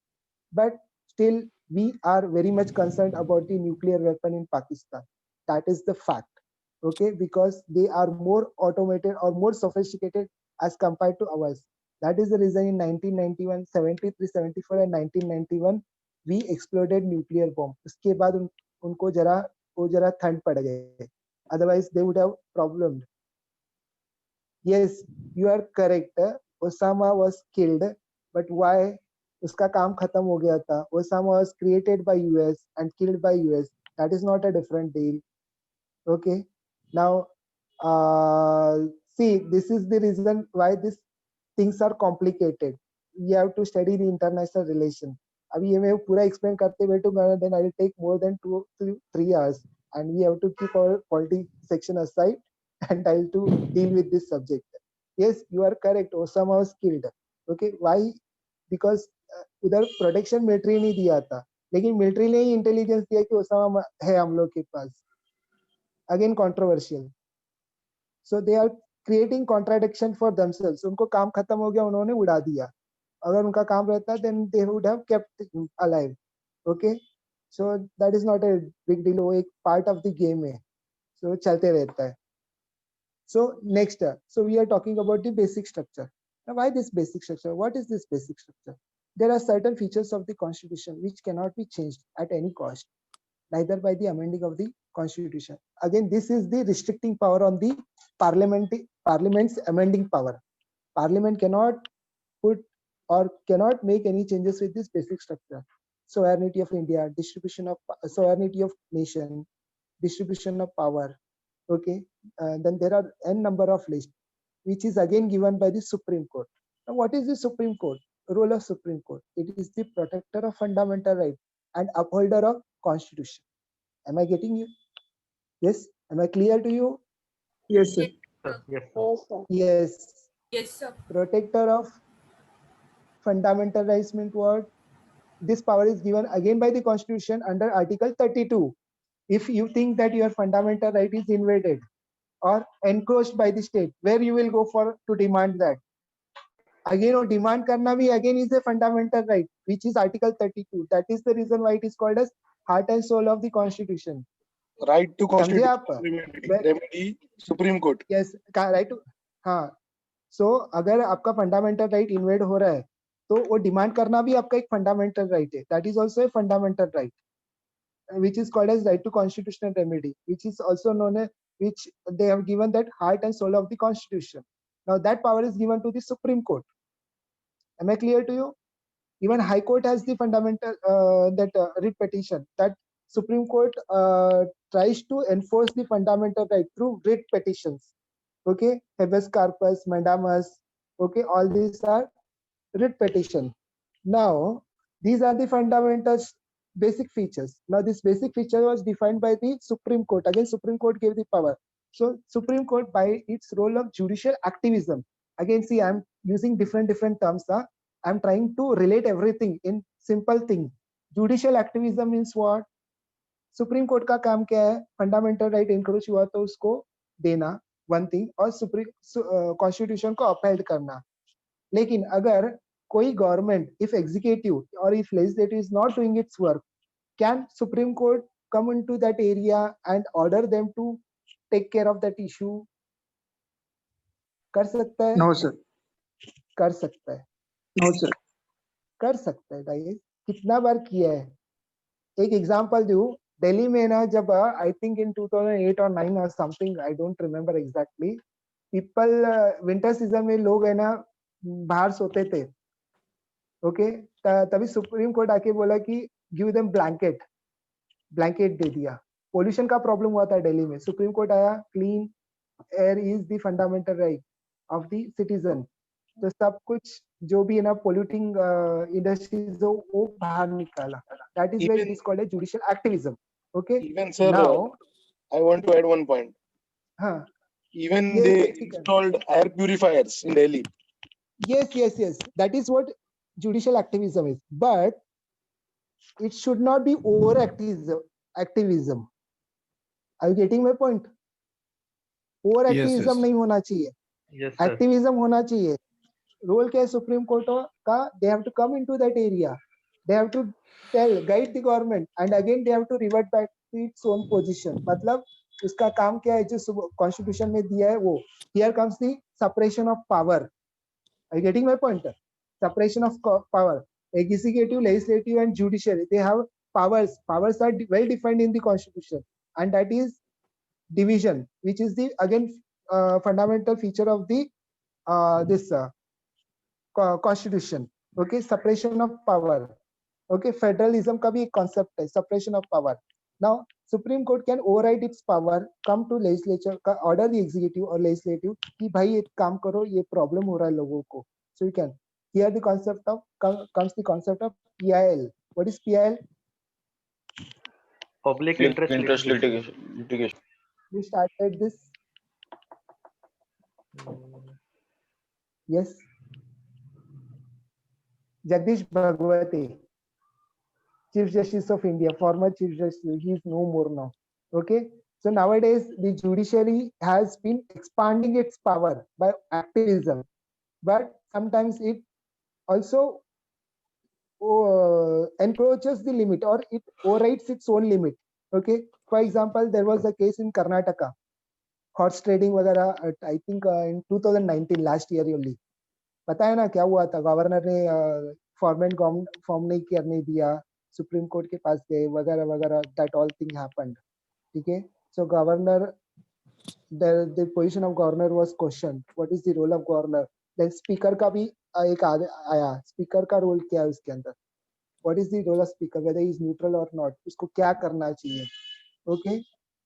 But still we are very much concerned about the nuclear weapon in Pakistan. That is the fact. Okay, because they are more automated or more sophisticated as compared to ours. That is the reason in 1991, 73, 74 and 1991 we exploded nuclear bomb. उसके बाद उनको जरा ठंड पड़ गए. Otherwise they would have problemed. Yes, you are correct. Osama was killed, but why? उसका काम खत्म हो गया था. Osama was created by US and killed by US. That is not a different deal. Okay. Now, see, this is the reason why these things are complicated. We have to study the international relation. अभी ये मैं पूरा explain करते बैठूंगा, then I will take more than 2 to 3 hours, and we have to keep our politics section aside and I'll to deal with this subject. Yes, you are correct. Osama was killed. Okay, why? Because उधर protection military नहीं दिया था, लेकिन military ने ही intelligence दिया कि Osama है हम लोग के पास. Again controversial. So they are creating contradiction for themselves. उनको काम खत्म हो गया, उन्होंने उड़ा दिया. अगर उनका काम रहता, then they would have kept him alive. Okay, so that is not a big deal. वो एक part of the game है, so चलते रहता है. So next, so we are talking about the basic structure. Now, why this basic structure? What is this basic structure? There are certain features of the constitution which cannot be changed at any cost, neither by the amending of the constitution. Again, this is the restricting power on the parliament's amending power. Parliament cannot put or cannot make any changes with this basic structure. Sovereignty of India, distribution of sovereignty of nation, distribution of power. Okay, then there are n number of lists, which is again given by the Supreme Court. Now, what is the Supreme Court? Role of Supreme Court. It is the protector of fundamental rights and upholder of constitution. Am I getting you? Yes. Am I clear to you? Yes, sir. Yes, sir. Yes, sir. Yes. Yes, sir. Protector of fundamental rights means what? This power is given again by the constitution under Article 32. If you think that your fundamental right is invaded or encroached by the state, where you will go for to demand that? Again, or demand karna bhi again is a fundamental right, which is Article 32. That is the reason why it is called as heart and soul of the constitution. Right to समझे आप? constitutional remedy, Supreme Court. Yes, right to, हाँ. So अगर आपका fundamental right invade हो रहा है, तो वो demand करना भी आपका एक fundamental right है. That is also a fundamental right, which is called as right to constitutional remedy, which is also known as, which they have given that heart and soul of the constitution. Now that power is given to the Supreme Court. Am I clear to you? Even High Court has the fundamental writ petition. That Supreme Court tries to enforce the fundamental right through writ petitions. Okay, habeas corpus, mandamus. Okay, all these are writ petition. Now these are the fundamental basic features. Now this basic feature was defined by the Supreme Court. Again, Supreme Court gave the power. So Supreme Court, by its role of judicial activism, again, see, I'm using different terms. I'm trying to relate everything in simple thing, judicial activism means what? Supreme court का काम क्या है? Fundamental right encroach हुआ तो उसको देना, one thing, और supreme constitution को अपहेल्ड करना. लेकिन अगर कोई गवर्नमेंट, इफ एग्जीक्यूटिव और if legislative is not doing it's work, can supreme court come into that area and order them to take care of that issue? कर सकता है? No, sir. कर सकता है. No, sir. कर सकता है गाइस. कितना बार किया है? एक एग्जांपल दूं, दिल्ली में ना, जब आई थिंक इन 2008 और 9 और something, I don't remember exactly, people winter season में लोग है ना बाहर सोते थे. ओके, तभी सुप्रीम कोर्ट आके बोला कि गिव देम ब्लैंकेट दे दिया. पोल्यूशन का प्रॉब्लम हुआ था दिल्ली में. सुप्रीम कोर्ट आया, clean air is the fundamental right of the citizen. तो सब कुछ जो भी है ना पोल्यूटिंग इंडस्ट्रीज वो बाहर निकाला. That is why it is called a judicial activism. Okay, Even, sir, now I want to add one point. हाँ, Even Yes, they ठीक है. installed air purifiers in Delhi. yes, that is what judicial activism is, but it should not be over activism. Are you getting my point? Over Yes, activism yes. नहीं होना चाहिए, Yes, sir. activism होना चाहिए. Role क्या है supreme court का? they have to come into that area, they have to guide the government, and again they have to revert back to its own position. मतलब उसका काम क्या है जो कॉन्स्टिट्यूशन में दिया है वो. Here comes the separation of power. Are you getting my point? Separation of power. Executive, legislative, and judiciary. They have powers. Powers are well defined in the constitution, and that is division, which is the again fundamental feature of the this constitution. Okay, separation of power. Okay, federalism का भी एक concept है, separation of power. Now, Supreme Court can override its power, come to legislature, order the executive or legislative कि भाई एक काम करो, ये problem हो रहा है लोगों को. So you can. Here the concept of comes the concept of PIL. What is PIL? Public interest Interest litigation. litigation. We started this. Yes. Jagdish Bhagwati, Chief Justice of India, former Chief Justice, he is no more now. Okay. So nowadays the judiciary has been expanding its power by activism, but sometimes it also encroaches the limit, or it overrides its own limit. Okay. For example, there was a case in Karnataka, horse trading वगैरह, I think in 2019, last year only. पता है ना क्या हुआ था? Governor ने form नहीं करने दिया, सुप्रीम कोर्ट के पास गए वगैरह वगैरह. That all thing happened. ठीक है. सो governor, the position of governor was questioned. What is the role of governor? Then speaker का भी एक आया, स्पीकर का रोल क्या है उसके अंदर? What is the role of speaker? Whether he is neutral or not? उसको क्या करना चाहिए? Okay.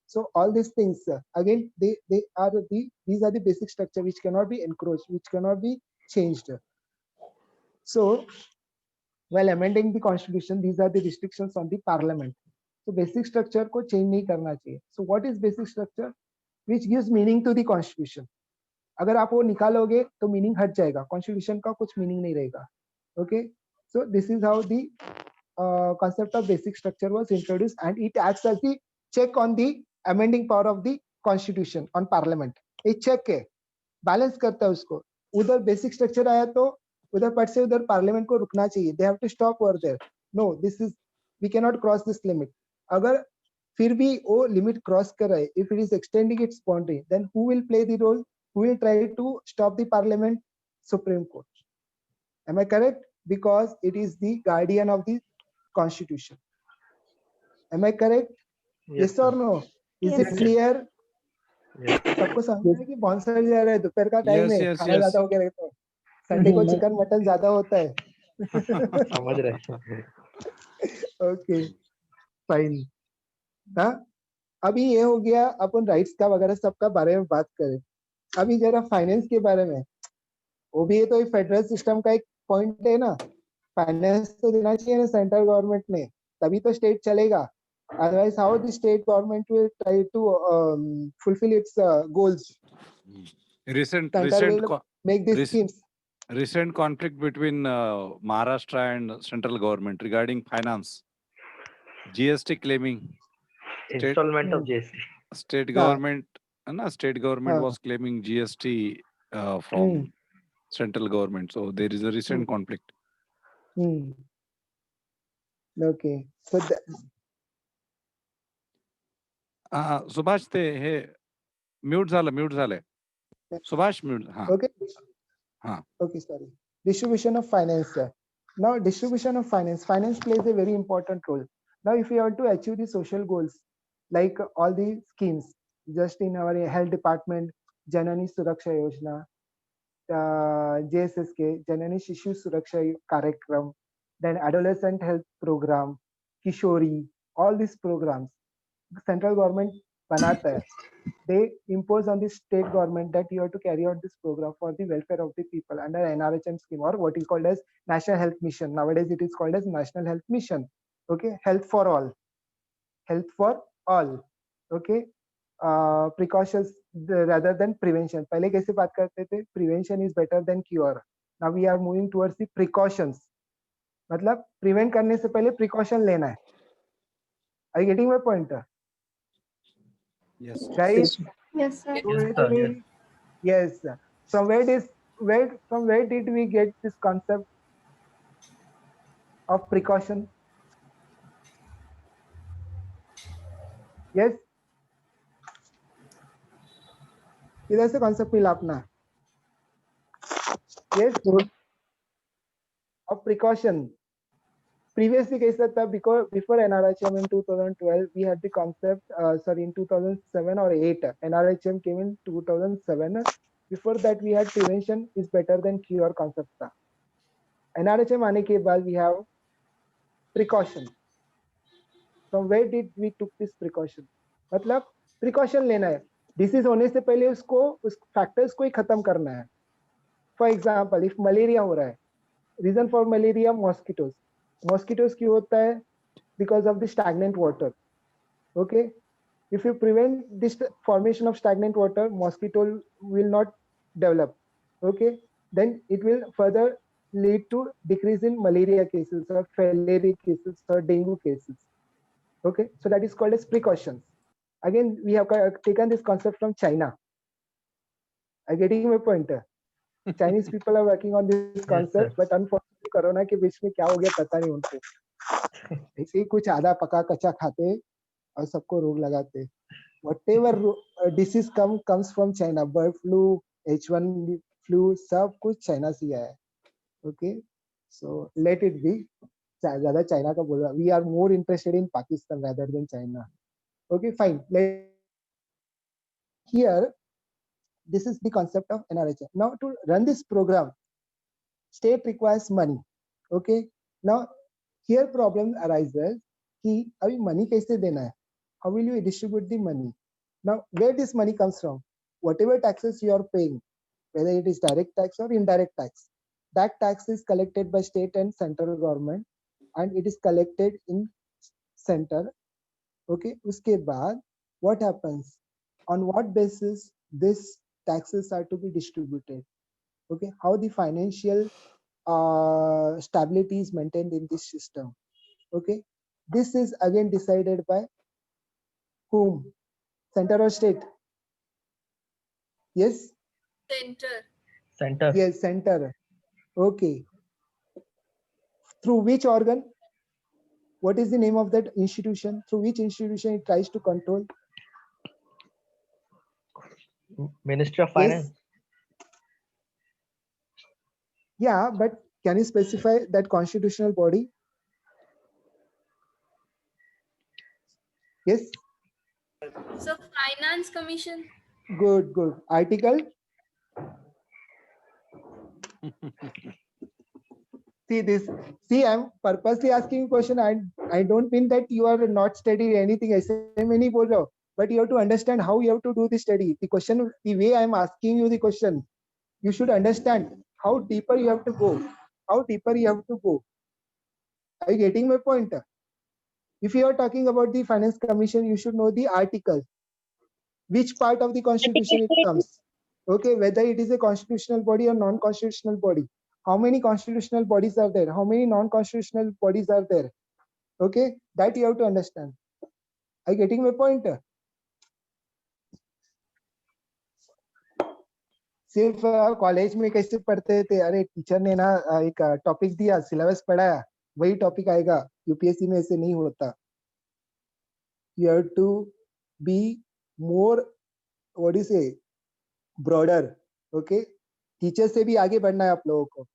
So all these things again these are the basic structure which cannot be encroached, which cannot be changed. So while amending the constitution, these are the restrictions on the parliament. So basic structure को change नहीं करना चाहिए. So what is basic structure? Which gives meaning to the constitution. अगर आप वो निकालोगे तो meaning हट जाएगा, कॉन्स्टिट्यूशन का कुछ मीनिंग नहीं रहेगा. Okay. So this is how the concept of basic structure was introduced, and it acts as the check on the amending power of the constitution on parliament. एक check है, balance करता है उसको. उधर बेसिक स्ट्रक्चर आया तो उधर पट से उधर पार्लियामेंट को रुकना चाहिए. They have to stop over there. No, this is, we can not cross this limit. अगर फिर भी वो लिमिट क्रॉस कर रहा है, if it is extending its boundary, then who will play the role? Who will try to stop the parliament? Supreme Court. Am I correct? Because it is the guardian of the constitution. Am I correct? Yes or no? Is it clear? सबको समझ है कि bouncer जा रहा है, दोपहर का time है, खाना ज्यादा हो गया रहता है, संडे को चिकन मटन ज्यादा होता है. समझ रहे. Okay, fine. हाँ, अभी ये हो गया, अपन राइट्स का वगैरह सबका बारे में बात करें. अभी जरा फाइनेंस के बारे में, वो भी है तो फेडरल सिस्टम का एक पॉइंट है ना. फाइनेंस तो देना चाहिए ना सेंट्रल गवर्नमेंट ने, तभी तो स्टेट चलेगा. Otherwise how the state government will try to fulfil its goals? Recent make this schemes. Recent conflict between Maharashtra and central government regarding finance. GST claiming state Installment of GST. state Yeah. government, state government Uh, was claiming GST Hmm. from central government. So there is a recent conflict. Hmm. Okay. So Subhash ते हे mute झालंय. Subhash mute. okay. हाँ. Okay, sorry. Distribution of finance. Now, distribution of finance plays a very important role. Now, if we want to achieve the social goals, like all the schemes, just in our health department, Janani Suraksha Yojana, JSSK, Janani Shishu Suraksha Karyakram, then adolescent health program, Kishori, all these programs, central government banata hai. They impose on the state government that you have to carry out this program for the welfare of the people under NRHM scheme, or what is called as National Health Mission. Nowadays, it is called as National Health Mission. Okay, health for all. Health for all. Okay, precautions rather than prevention. पहले कैसे बात करते थे? Prevention is better than cure. Now we are moving towards the precautions. मतलब prevent करने से पहले precaution लेना है. Are you getting my point? Yes. Guys. Yes, sir. Yes. From where did we get this concept of precaution? Yes. किधर से concept मिला अपना? Yes. Of precaution. Previously कैसा था? Because before NRHM in 2012, we had the concept. In 2007 or 8, NRHM came in 2007. Before that, we had prevention is better than cure concept था. NRHM आने के बाद we have precaution. From where did we took this precaution? मतलब precaution लेना है. Disease होने से पहले उसको उस factors को ही खत्म करना है. For example, if malaria हो रहा है, reason for malaria mosquitoes. Mosquitoes क्यों होता है? Because of the stagnant water. Okay. If you prevent this formation of stagnant water, mosquito will not develop. Okay. Then it will further lead to decrease in malaria cases or filariasis cases or dengue cases. Okay. So that is called as precautions. Again, we have taken this concept from China. Are you getting my point? Chinese people are working on this concept, but unfortunately, Corona के बीच में क्या हो गया पता नहीं उनको. ऐसे ही कुछ आधा पका कच्चा खाते और सबको रोग लगाते. Whatever disease comes from China, bird flu, H1 flu, सब कुछ China से आया है. Okay, so let it be. ज़्यादा China का बोल रहा. We are more interested in Pakistan rather than China. Okay, fine. Here, this is the concept of NRHM. Now, to run this program, state requires money. Okay. Now, here problem arises कि अभी money कैसे देना है? How will you distribute the money? Now, where this money comes from? Whatever taxes you are paying, whether it is direct tax or indirect tax, that tax is collected by state and central government, and it is collected in center. Okay. उसके बाद, what happens? On what basis this taxes are to be distributed? Okay. How the financial stability is maintained in this system. Okay. This is again decided by whom? Center or state? Yes. Center. Yes, center. Okay. Through which organ? What is the name of that institution? Through which institution it tries to control? Ministry of Finance. Yeah, but can you specify that constitutional body? Yes. So Finance Commission. Good. Article. See, I'm purposely asking you question. I don't mean that you are not studying anything. But you have to understand how you have to do the study. The question, the way I'm asking you the question, you should understand how deeper you have to go. Are you getting my point? If you are talking about the Finance Commission, you should know the article. Which part of the Constitution it comes? Okay, whether it is a constitutional body or non-constitutional body. How many constitutional bodies are there? How many non-constitutional bodies are there? Okay, that you have to understand. Are you getting my point? सिर्फ college में कैसे पढ़ते थे, अरे teacher ने ना एक topic दिया, सिलेबस पढ़ाया, वही टॉपिक आएगा. यूपीएससी में ऐसे नहीं होता. You have to be more, what do you say, broader. Okay, teacher से भी आगे बढ़ना है आप लोगों को.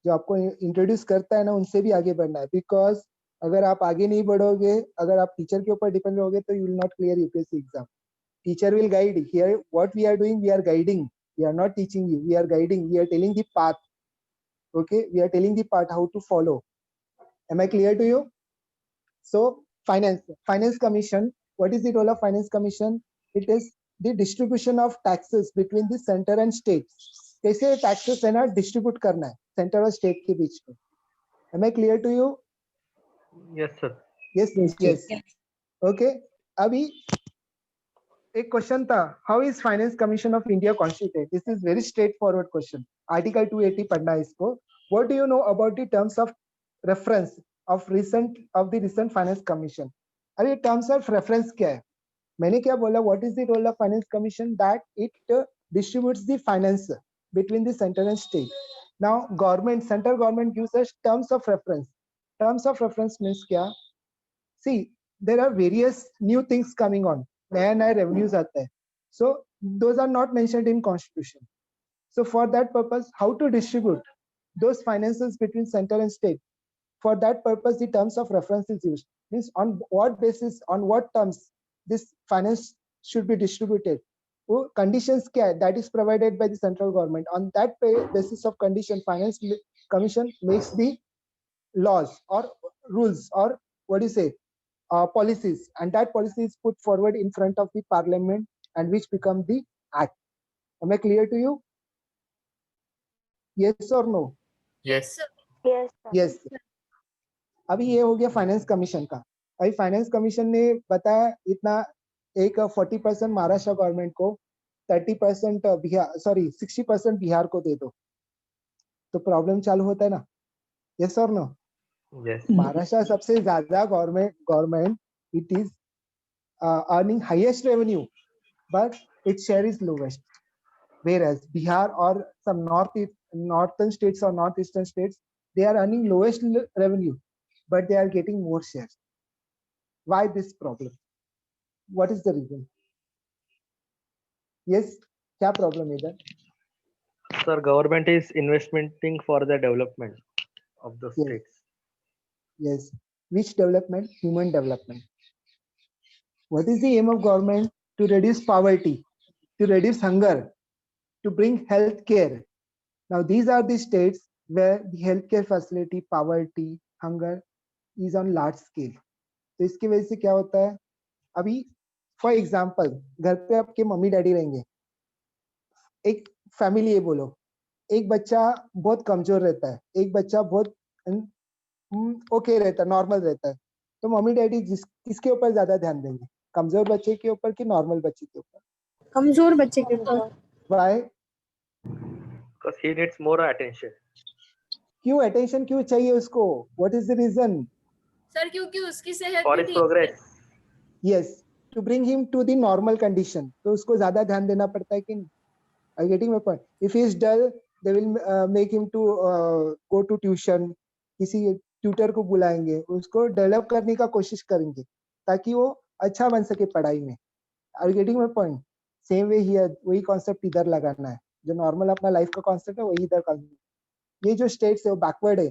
जो आपको इंट्रोड्यूस करता है ना, उनसे भी आगे बढ़ना है. बिकॉज अगर आप आगे नहीं बढ़ोगे, अगर आप टीचर के ऊपर डिपेंड रहोगे, तो you will not clear UPSC exam. Teacher will guide. Here what we are doing, we are guiding. We are not teaching you, we are guiding. We are telling the path. Okay, we are telling the path how to follow. Am I clear to you? So finance commission, what is the role of finance commission? It is the distribution of taxes between the center and states. कैसे taxes है ना distribute करना है center और state के बीच में. Am I clear to you? Yes, sir. Yes. Okay, अभी एक क्वेश्चन था, how is finance commission of India constituted? This is very straight forward question. Article 280 पढ़ना है इसको. What do you know about the terms of reference of the recent finance commission? अरे terms of reference क्या है? मैंने क्या बोला, what is the role of finance commission? That it distributes the finance between the center and state. Now central government gives us terms of reference. Terms of reference means kya? See, there are various new things coming on. नया revenues आता है. So those are not mentioned in constitution. So for that purpose, how to distribute those finances between center and state? For that purpose, the terms of reference is used. Means on what basis, on what terms this finance should be distributed. वो conditions क्या है? That is provided by the central government. On that basis of condition, finance commission makes the laws or rules, or what do you say, policies, and that policy is put forward in front of the parliament, and which become the act. Am I clear to you? Yes or no? Yes, sir. Yes. अभी ये हो गया finance commission का. अभी finance commission ने बताया इतना, एक 40% महाराष्ट्र गवर्नमेंट को, 30% बिहार, सॉरी 60% बिहार को दे दो, तो प्रॉब्लम चालू होता है ना. यस और नो? Yes. महाराष्ट्र सबसे ज्यादा government, it is earning highest revenue, but its share is lowest. Whereas Bihar or some northern states or northeastern states, they are earning lowest revenue, but they are getting more shares. Why this problem? What is the reason? Yes, क्या problem है इधर? Sir, government is investing for the development of the Yes. states. Yes. Which development? Human development. What is the aim of government? To reduce poverty, to reduce hunger, to bring health care. Now these are the states where the healthcare facility, poverty, hunger is on large scale. तो इसकी वजह से क्या होता है, अभी for example घर पे आपके मम्मी डैडी रहेंगे, एक फैमिली है बोलो, एक बच्चा बहुत कमजोर रहता है, एक बच्चा बहुत ओके रहता है, नॉर्मल रहता है, तो मम्मी डैडी किसके ऊपर ज्यादा ध्यान देंगे, कमजोर बच्चे के ऊपर कि नॉर्मल बच्चे के ऊपर? कमजोर बच्चे के ऊपर. Why? Because he needs more attention. क्यों अटेंशन क्यों चाहिए उसको? What is the reason? Sir क्योंकि उसकी सेहत For भी his ठीक progress. Yes, to bring him to the normal condition. तो उसको ज्यादा ध्यान देना पड़ता है कि नहीं? Are you getting my point? If he is dull, they will make him to go to tuition. किसी ट्यूटर को बुलाएंगे, उसको डेवलप करने का कोशिश करेंगे ताकि वो अच्छा बन सके पढ़ाई में. Are you getting my point? Same way here, वही कॉन्सेप्ट इधर लगाना है. जो नॉर्मल अपना लाइफ का कॉन्सेप्ट है वही इधर करना है. ये जो स्टेट्स है वो बैकवर्ड है,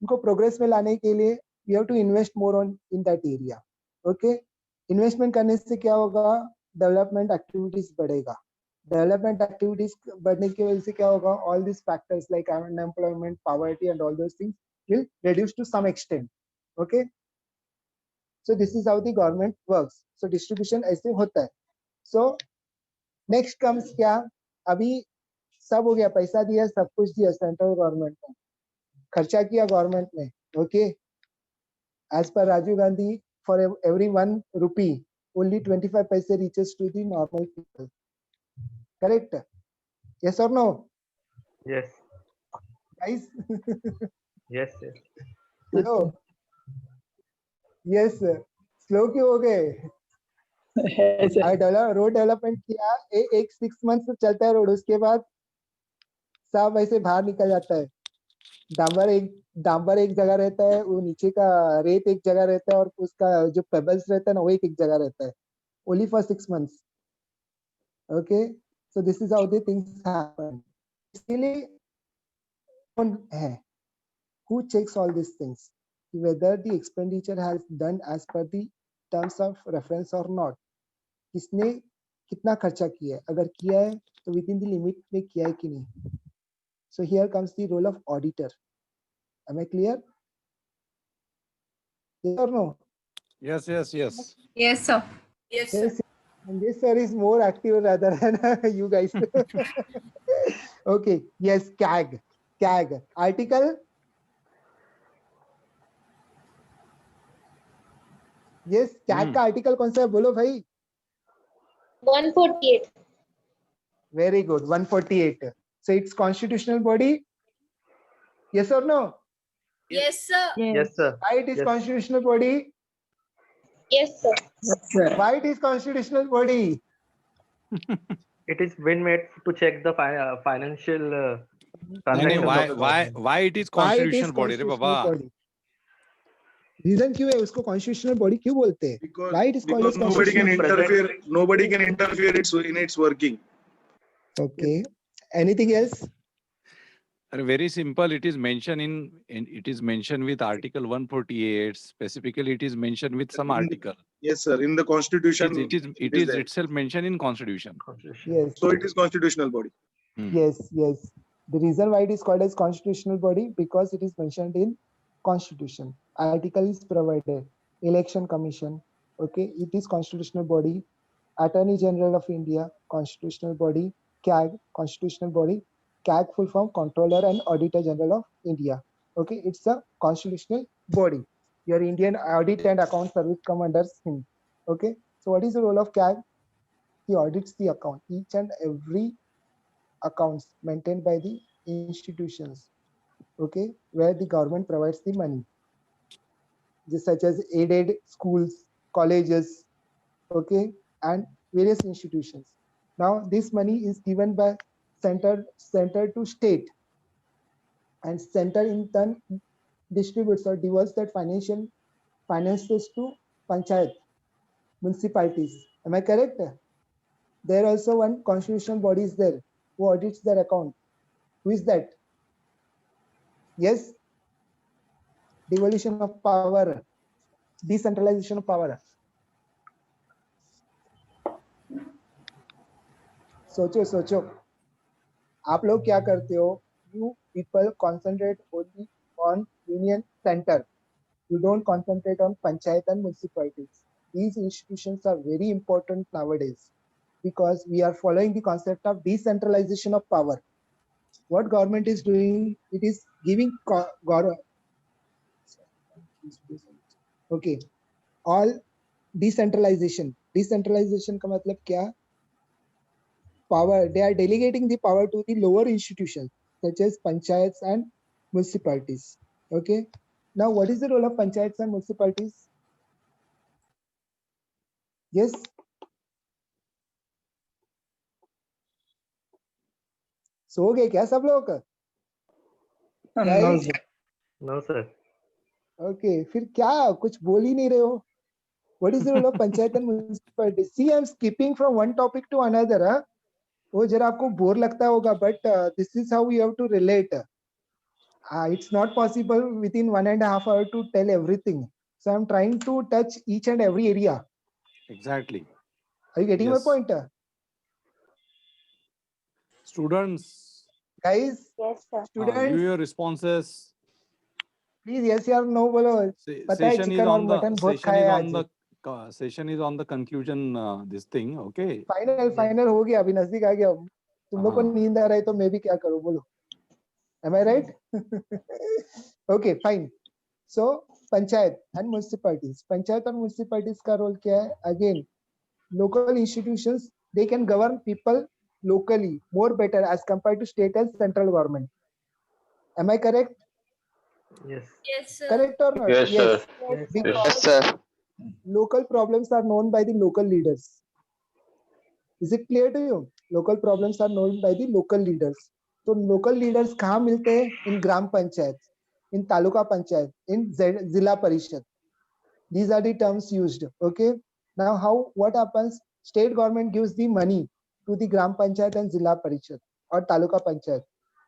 उनको प्रोग्रेस में लाने के लिए you have to invest more on in that area. Okay, investment करने से क्या होगा, डेवलपमेंट एक्टिविटीज बढ़ेगा. डेवलपमेंट एक्टिविटीज बढ़ने की वजह से क्या होगा, all this factors like unemployment, poverty and all those things will reduce to some extent. Okay, so this is how the government works. So distribution ऐसे होता है. सो नेक्स्ट कम्स क्या, अभी सब हो गया, पैसा दिया, सब कुछ दिया सेंट्रल गवर्नमेंट ने, खर्चा किया गवर्नमेंट ने. Okay, as per Rajiv Gandhi, for every 1 rupee, only 25 paise reaches to the normal people. Correct? Yes or no? Yes. Guys? Yes. Yes. Slow. Yes. Slow क्यों हो गए? रोड डेवलपमेंट किया, एक 6 months तो चलता है रोड, उसके बाद सब ऐसे बाहर निकल जाता है. डांबर एक जगह रहता है, वो नीचे का रेत एक जगह रहता है, और उसका जो पेबल्स रहता है ना, वो एक जगह रहता है. Only for 6 months. Okay, so this is how the things happen. इसलिए कौन है? Who checks all these things? Whether the expenditure has done as per the terms of reference or not. किसने कितना खर्चा किया है? अगर किया है तो within the limit में किया है कि नहीं? So here comes the role of auditor. Am I clear? Yes or no? Yes, yes, yes. Yes, sir. Yes, sir. Yes. And this sir is more active rather than you guys. Okay. Yes. CAG. Article. Yes. CAG का article कौन सा है? बोलो भाई. 148. Very good. 148. So it's constitutional body. Yes or no? Yes, sir. Yes, sir. Why it is Yes. constitutional body? Yes, sir. Why it is constitutional body? It is been made to check the financial नहीं, transactions why, of the why, government. why it is Why it is constitutional body, रे constitutional बाबा? body? Reason क्यों है उसको constitutional body क्यों बोलते हैं? Why it is called Because as nobody can constitutional? interfere in its working. Okay. Anything else? Very simple. It is mentioned it is mentioned with Article 148. Specifically, it is mentioned with some article. Yes, sir. In the constitution, It is there. itself mentioned in Constitution. Yes. So it is constitutional body. Yes. The reason why it is called as constitutional body, because it is mentioned in Constitution. Article is provided. Election Commission. Okay. It is constitutional body. Attorney General of India, constitutional body. CAG, constitutional body. CAG full form, Controller and Auditor General of India. Okay, it's a constitutional body. Your Indian Audit and Account Service come under him. Okay, so what is the role of CAG? He audits the account, each and every accounts maintained by the institutions. Okay, where the government provides the money, just such as aided schools, colleges, okay, and various institutions. Now, this money is given by center to state, and center in turn distributes or diverts that finances to panchayat, municipalities. Am I correct? There also one constitutional body is there who audits their account. Who is that? Yes? Devolution of power, decentralization of power. सोचो आप लोग क्या करते हो? You people concentrate only on union center. You don't concentrate on panchayat and municipalities. These institutions are very important nowadays because we are following the concept of decentralization of power. What government is doing, it is giving okay, all decentralization. Decentralization का मतलब क्या? Power, they are delegating the power to the lower institutions such as panchayats and municipalities. Okay. Now, what is the role of panchayats and municipalities? Yes. सो गए क्या सब लोग? No, sir. Okay. फिर क्या कुछ बोल ही नहीं रहे हो? What is the role of panchayat and municipalities? See, I am skipping from one topic to another. Huh? वो जरा आपको बोर लगता होगा, but this is how you have to relate. It's not possible within 1.5 hours to tell everything. So I'm trying to touch each and every area. Exactly. Are you getting my point? Students. Guys. Yes, sir. Students. Give your responses. Please, yes or no बोलो. पता है chicken और mutton बहुत खाया आज. Session is on the conclusion. This thing, okay. Final हो गया, अभी नजदीक आ गया. तुम लोग को नींद आ रहा है तो मैं भी क्या करूं बोलो. Am I right? Okay, fine. So panchayat and municipalities. Panchayat and municipalities का role क्या है? Again, local institutions, they can govern people locally more better as compared to state and central government. Am I correct? Yes. Yes, sir. Correct or not? Yes, sir. Yes. Because Yes, sir. local problems are known by the local leaders. Is it clear to you? Local problems are known by the local leaders. So local leaders कहाँ मिलते हैं? In gram panchayat, in taluka panchayat, in जिला परिषद. These are the terms used. Okay. Now what happens? State government gives the money to the gram panchayat and zilla parishad or taluka panchayat.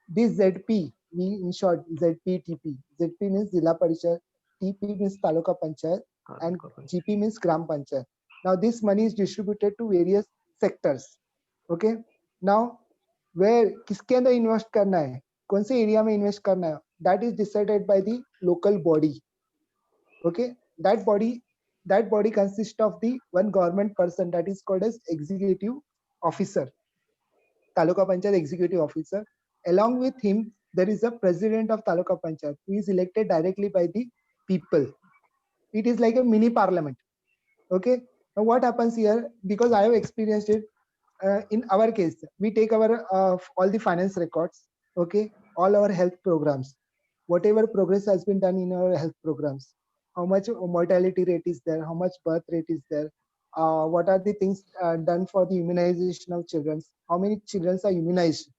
This ZP, in short ZP TP. ZP means zilla parishad, TP means taluka panchayat, and GP means gram panchayat. Now this money is distributed to various sectors. Okay. Now where किसके अंदर invest करना है, कौन से area में invest करना है, that is decided by the local body. Okay. That body consists of the one government person that is called as executive officer, taluka panchayat executive officer. Along with him, there is a president of taluka panchayat who is elected directly by the people. It is like a mini parliament. Okay. Now what happens here, because I have experienced it, in our case, we take our all the finance records, okay, all our health programs, whatever progress has been done in our health programs, how much mortality rate is there, how much birth rate is there, what are the things done for the immunization of children, how many children are immunized.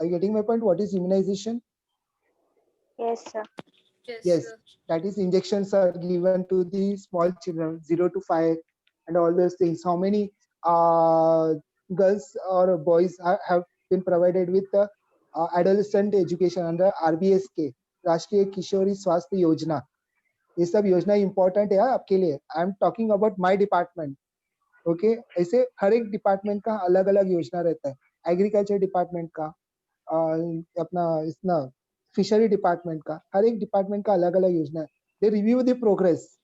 Are you getting my point? What is immunization? Yes, sir. Yes, sir. that is injections are given to the small children 0 to 5 and all those things. How many girls or boys have been provided with adolescent education under RBSK, राष्ट्रीय किशोरी स्वास्थ्य योजना. ये सब योजना important है आपके लिए. I am talking about my department. Okay, ऐसे हर एक डिपार्टमेंट का अलग अलग योजना रहता है. एग्रीकल्चर डिपार्टमेंट का, अपना इसना फिशरी डिपार्टमेंट का, हर एक डिपार्टमेंट का अलग अलग योजना है. They review the progress.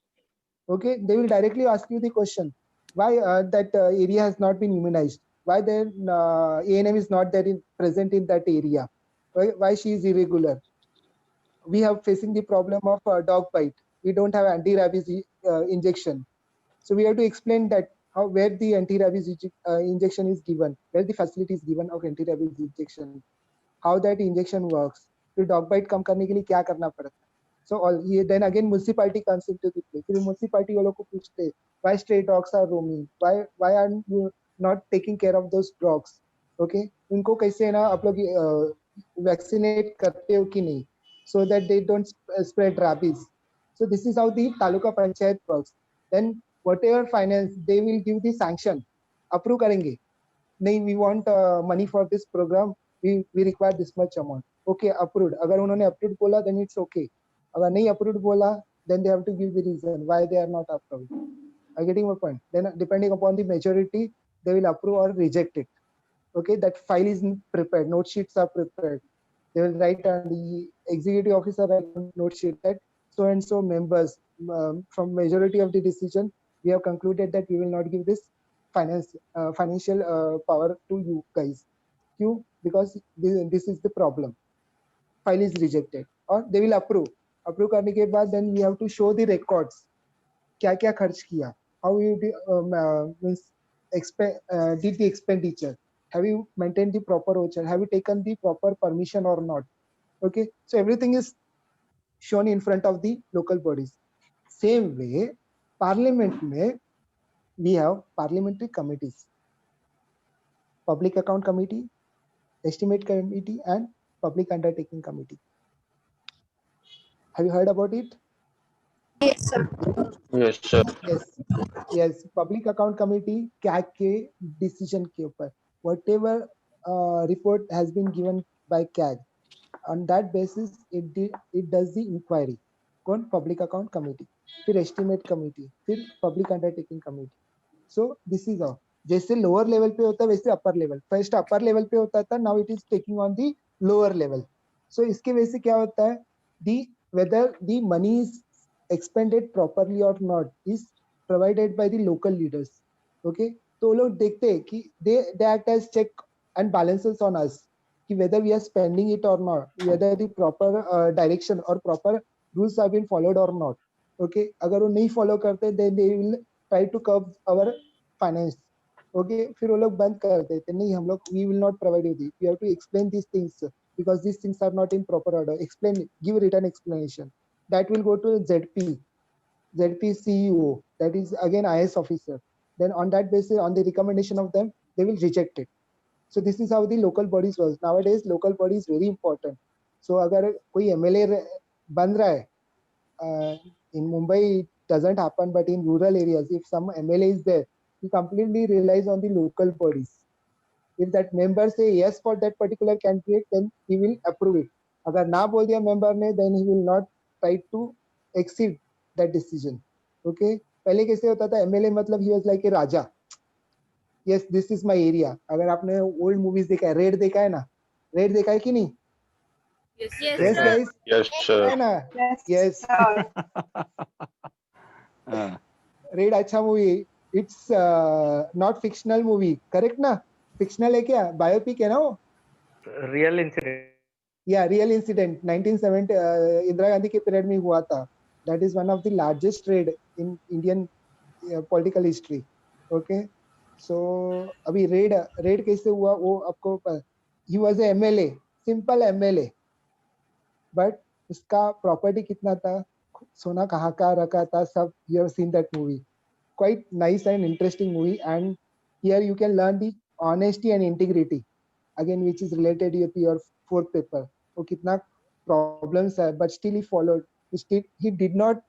Okay, they will directly ask you the question, why that area has not been immunized, why their ANM is not there present in that area, why she is irregular. We have facing the problem of dog bite. We don't have anti-rabies injection. So we have to explain that where the anti-rabies injection is given, where the facility is given of anti-rabies injection, how that injection works. फिर dog bite कम करने के लिए क्या करना पड़ता है. So then again municipality comes into the play. फिर municipality वालों को पूछते हैं, why stray dogs are roaming? Why are you not taking care of those dogs? Okay, उनको कैसे है ना आप लोग vaccinate करते हो कि नहीं, so that they don't spread rabies. So this is how the taluka panchayat works. Then whatever finance they will give the sanction, approve करेंगे. नहीं, we want money for this program, we require this much amount. Okay, approved. अगर उन्होंने approved बोला then it's okay. अगर नहीं approved बोला then they have to give the reason why they are not approved. Are you getting my point? Then depending upon the majority, they will approve or reject it. Okay, that file is prepared, note sheets are prepared. They will write on the executive officer write on note sheet that so and so members from majority of the decision, we have concluded that we will not give this financial power to you guys. Q, because this is the problem. File is rejected, or they will approve. Approve करने के बाद then we have to show the records. क्या क्या खर्च किया? How you did the expenditure? Have you maintained the proper voucher? Have you taken the proper permission or not? Okay, so everything is shown in front of the local bodies. Same way, parliament में we have parliamentary committees, public account committee, estimate committee, and public undertaking committee. Have you heard about it? Yes, sir. Yes, sir. Yes, public account committee CAG के decision के ऊपर whatever report has been given by CAG, on that basis it does the inquiry. कौन? Public account committee, फिर estimate committee, फिर public undertaking committee. So this is all. जैसे lower level पे होता है वैसे upper level. First upper level पे होता था, now it is taking on the lower level. So इसके वजह से क्या होता है? Whether the money is expended properly or not is provided by the local leaders. Okay, तो वो लोग देखते हैं कि they act as check and balances on us कि whether we are spending it or not, whether the proper direction or proper rules have been followed or not. Okay, अगर वो नहीं follow करते then they will try to curb our finance. Okay, फिर वो लोग बंद कर देते, नहीं हम लोग we will not provide you this, you have to explain these things because these things are not in proper order, explain, give written explanation. That will go to ZP CEO, that is again IS officer. Then on that basis, on the recommendation of them, they will reject it. So this is how the local bodies works. Nowadays local body is very important. So अगर कोई MLA बन रहा है, in Mumbai it doesn't happen, but in rural areas, if some MLA is there, he completely relies on the local bodies. If that member say yes for that particular candidate, then he will approve it. अगर ना बोल दिया member ने, then he will not try to exceed that decision. Okay, पहले कैसे होता था, MLA मतलब he was like a Raja. Yes, this is my area. अगर आपने old movies देखा है, रेड देखा है ना, रेड देखा है कि नहीं? Yes, Yes sir. guys, Yes, sir. है ना? Yes. रेड अच्छा movie, it's not fictional movie, correct ना? फिक्शनल है क्या, बायोपिक है ना वो? रियल इंसिडेंट, या रियल इंसिडेंट 1970 इंदिरा गांधी के पीरियड में हुआ था. That is one of the largest raid in Indian political history. Okay, so अभी रेड रेड कैसे हुआ वो आपको, he was a MLA, simple MLA, but उसका प्रॉपर्टी कितना था, सोना कहाँ का रखा था, सब you have seen that movie. Quite nice and interesting movie, and here you can learn the honesty and integrity again, which is related with your fourth paper. वो कितना problems है, but still he followed. Still he did not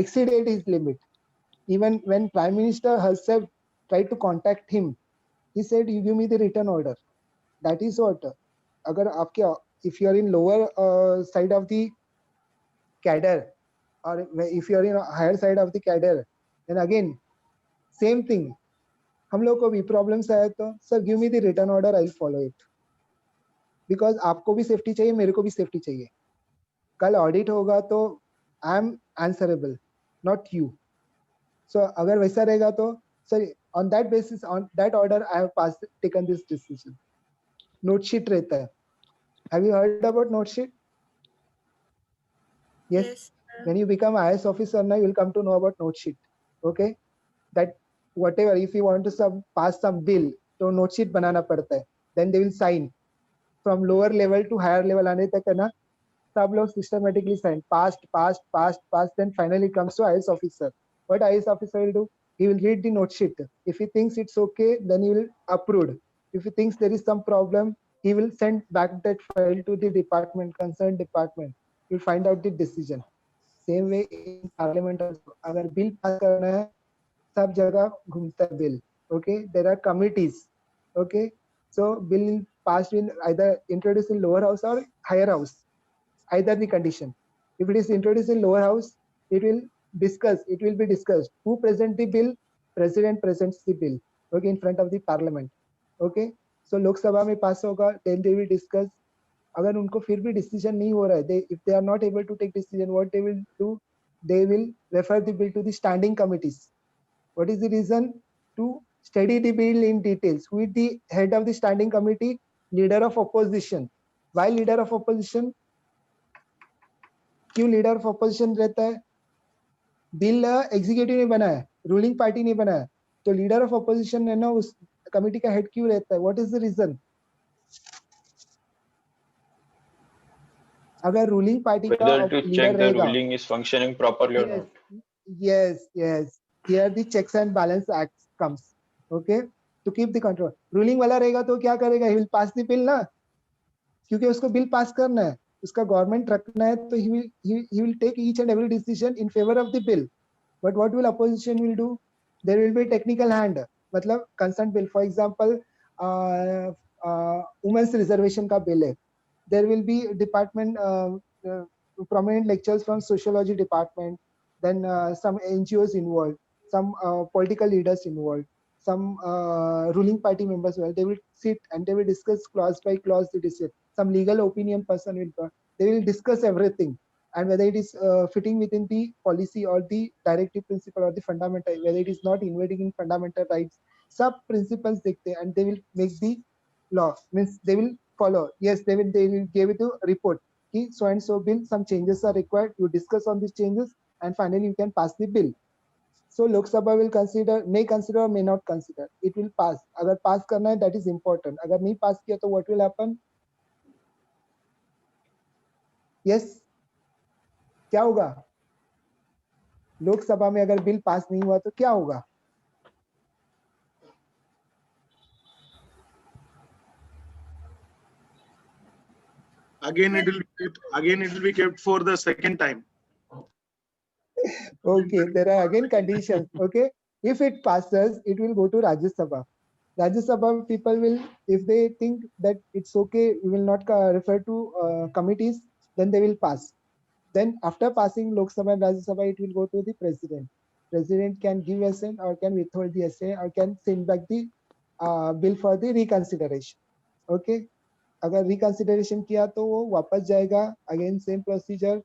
exceeded his limit. Even when Prime Minister herself tried to contact him, he said, "You give me the written order." That is what. अगर आपके, if you are in lower side of the cadre, or if you are in a higher side of the cadre, then again same thing. हम लोग को भी problems आया तो sir give me the return order, I will follow it, because आपको भी safety चाहिए, मेरे को भी सेफ्टी चाहिए. कल ऑडिट होगा तो I am answerable, not you. So अगर वैसा रहेगा तो sir on that basis, on that order I have pass taken this decision. Note sheet रहता है. Have you heard about note sheet? Yes, Yes, sir. when you become IS officer now, you will come to know about note sheet. Okay, that whatever, if you want to pass some bill, तो note sheet बनाना पड़ता है. Then they will sign from lower level to higher level आने तक है ना, सब लोग systematically sign, passed, then finally comes to IS officer. What IS officer will do? He will read the note sheet. If he thinks it's okay, then he will approve. If he thinks there is some problem, he will send back that file to the department, concerned department. You'll find out the decision. Same way in parliament also. अगर bill pass करना है, सब जगह घूमता है bill. Okay, there are committees. Okay, so bill passed in either introduced in lower house or higher house. Either the condition. If it is introduced in lower house, it will be discussed. Who present the bill? President presents the bill. Okay, in front of the parliament. Okay, so Lok Sabha में pass होगा, then they will discuss. अगर उनको फिर भी decision नहीं हो रहा है, if they are not able to take decision, what they will do? They will refer the bill to the standing committees. What is the reason? To study the bill in details. Who is the head of the standing committee? Leader of opposition. Why leader of opposition? क्यों leader of opposition रहता है? Bill executive ने बनाया, ruling party ने बनाया, तो leader of opposition है ना, उस कमिटी का हेड क्यों रहता है? What is the reason? अगर रूलिंग पार्टी का Whether to leader check the रहेगा, ruling is functioning properly or yes, not. yes, here the checks and balance act comes. Okay, to keep the control. Ruling वाला रहेगा तो क्या करेगा? He will pass the bill ना, क्योंकि उसको bill pass करना है, उसका गवर्नमेंट रखना है, तो he will take each and every decision in favor of the bill. But what will opposition will do? There will be technical hand, मतलब consent bill. For example, women's reservation का bill है. There will be department prominent lecturers from sociology department, then some NGOs involved, some political leaders involved, some ruling party members. Well, they will sit and they will discuss clause by clause the decision. Some legal opinion person will, they will discuss everything, and whether it is fitting within the policy or the directive principle or the fundamental, whether it is not invading in fundamental rights, sub principles dekhte, and they will make the law. Means they will follow. Yes, they will give it a report. So and so bill, some changes are required. You discuss on these changes, and finally you can pass the bill. So Lok Sabha will consider, may consider or may not consider. It will pass. अगर pass करना है, that is important. अगर नहीं pass किया तो what will happen? Yes. क्या होगा? लोकसभा में अगर बिल पास नहीं हुआ तो क्या होगा? Again, it will be kept for the second time. Okay, there are again conditions. Okay, if it passes, it will go to Rajya Sabha. Rajya Sabha people will, if they think that it's okay, we will not refer to committees, then they will pass. Then after passing Lok Sabha and Rajya Sabha, it will go to the president. President can give assent or can withhold the assent or can send back the bill for the reconsideration. Okay, अगर reconsideration किया तो वो वापस जाएगा, again same procedure.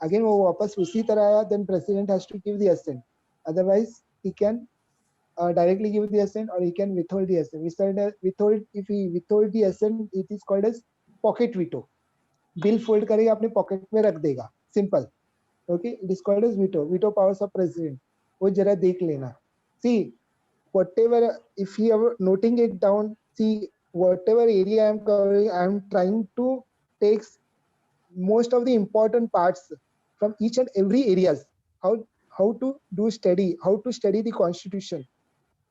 Again वो वापस उसी तरह आया, then president has to give the assent. Otherwise he can directly give the assent or he can withhold the assent. If he withhold the assent, it is called as pocket veto. Bill fold करेगा अपने pocket में रख देगा. Simple. Okay, it is called as veto. Veto powers of president. वो जरा देख लेना. See, whatever, if you are noting it down, see, whatever area I am covering, I am trying to take most of the important parts from each and every areas. How to do study, how to study the constitution.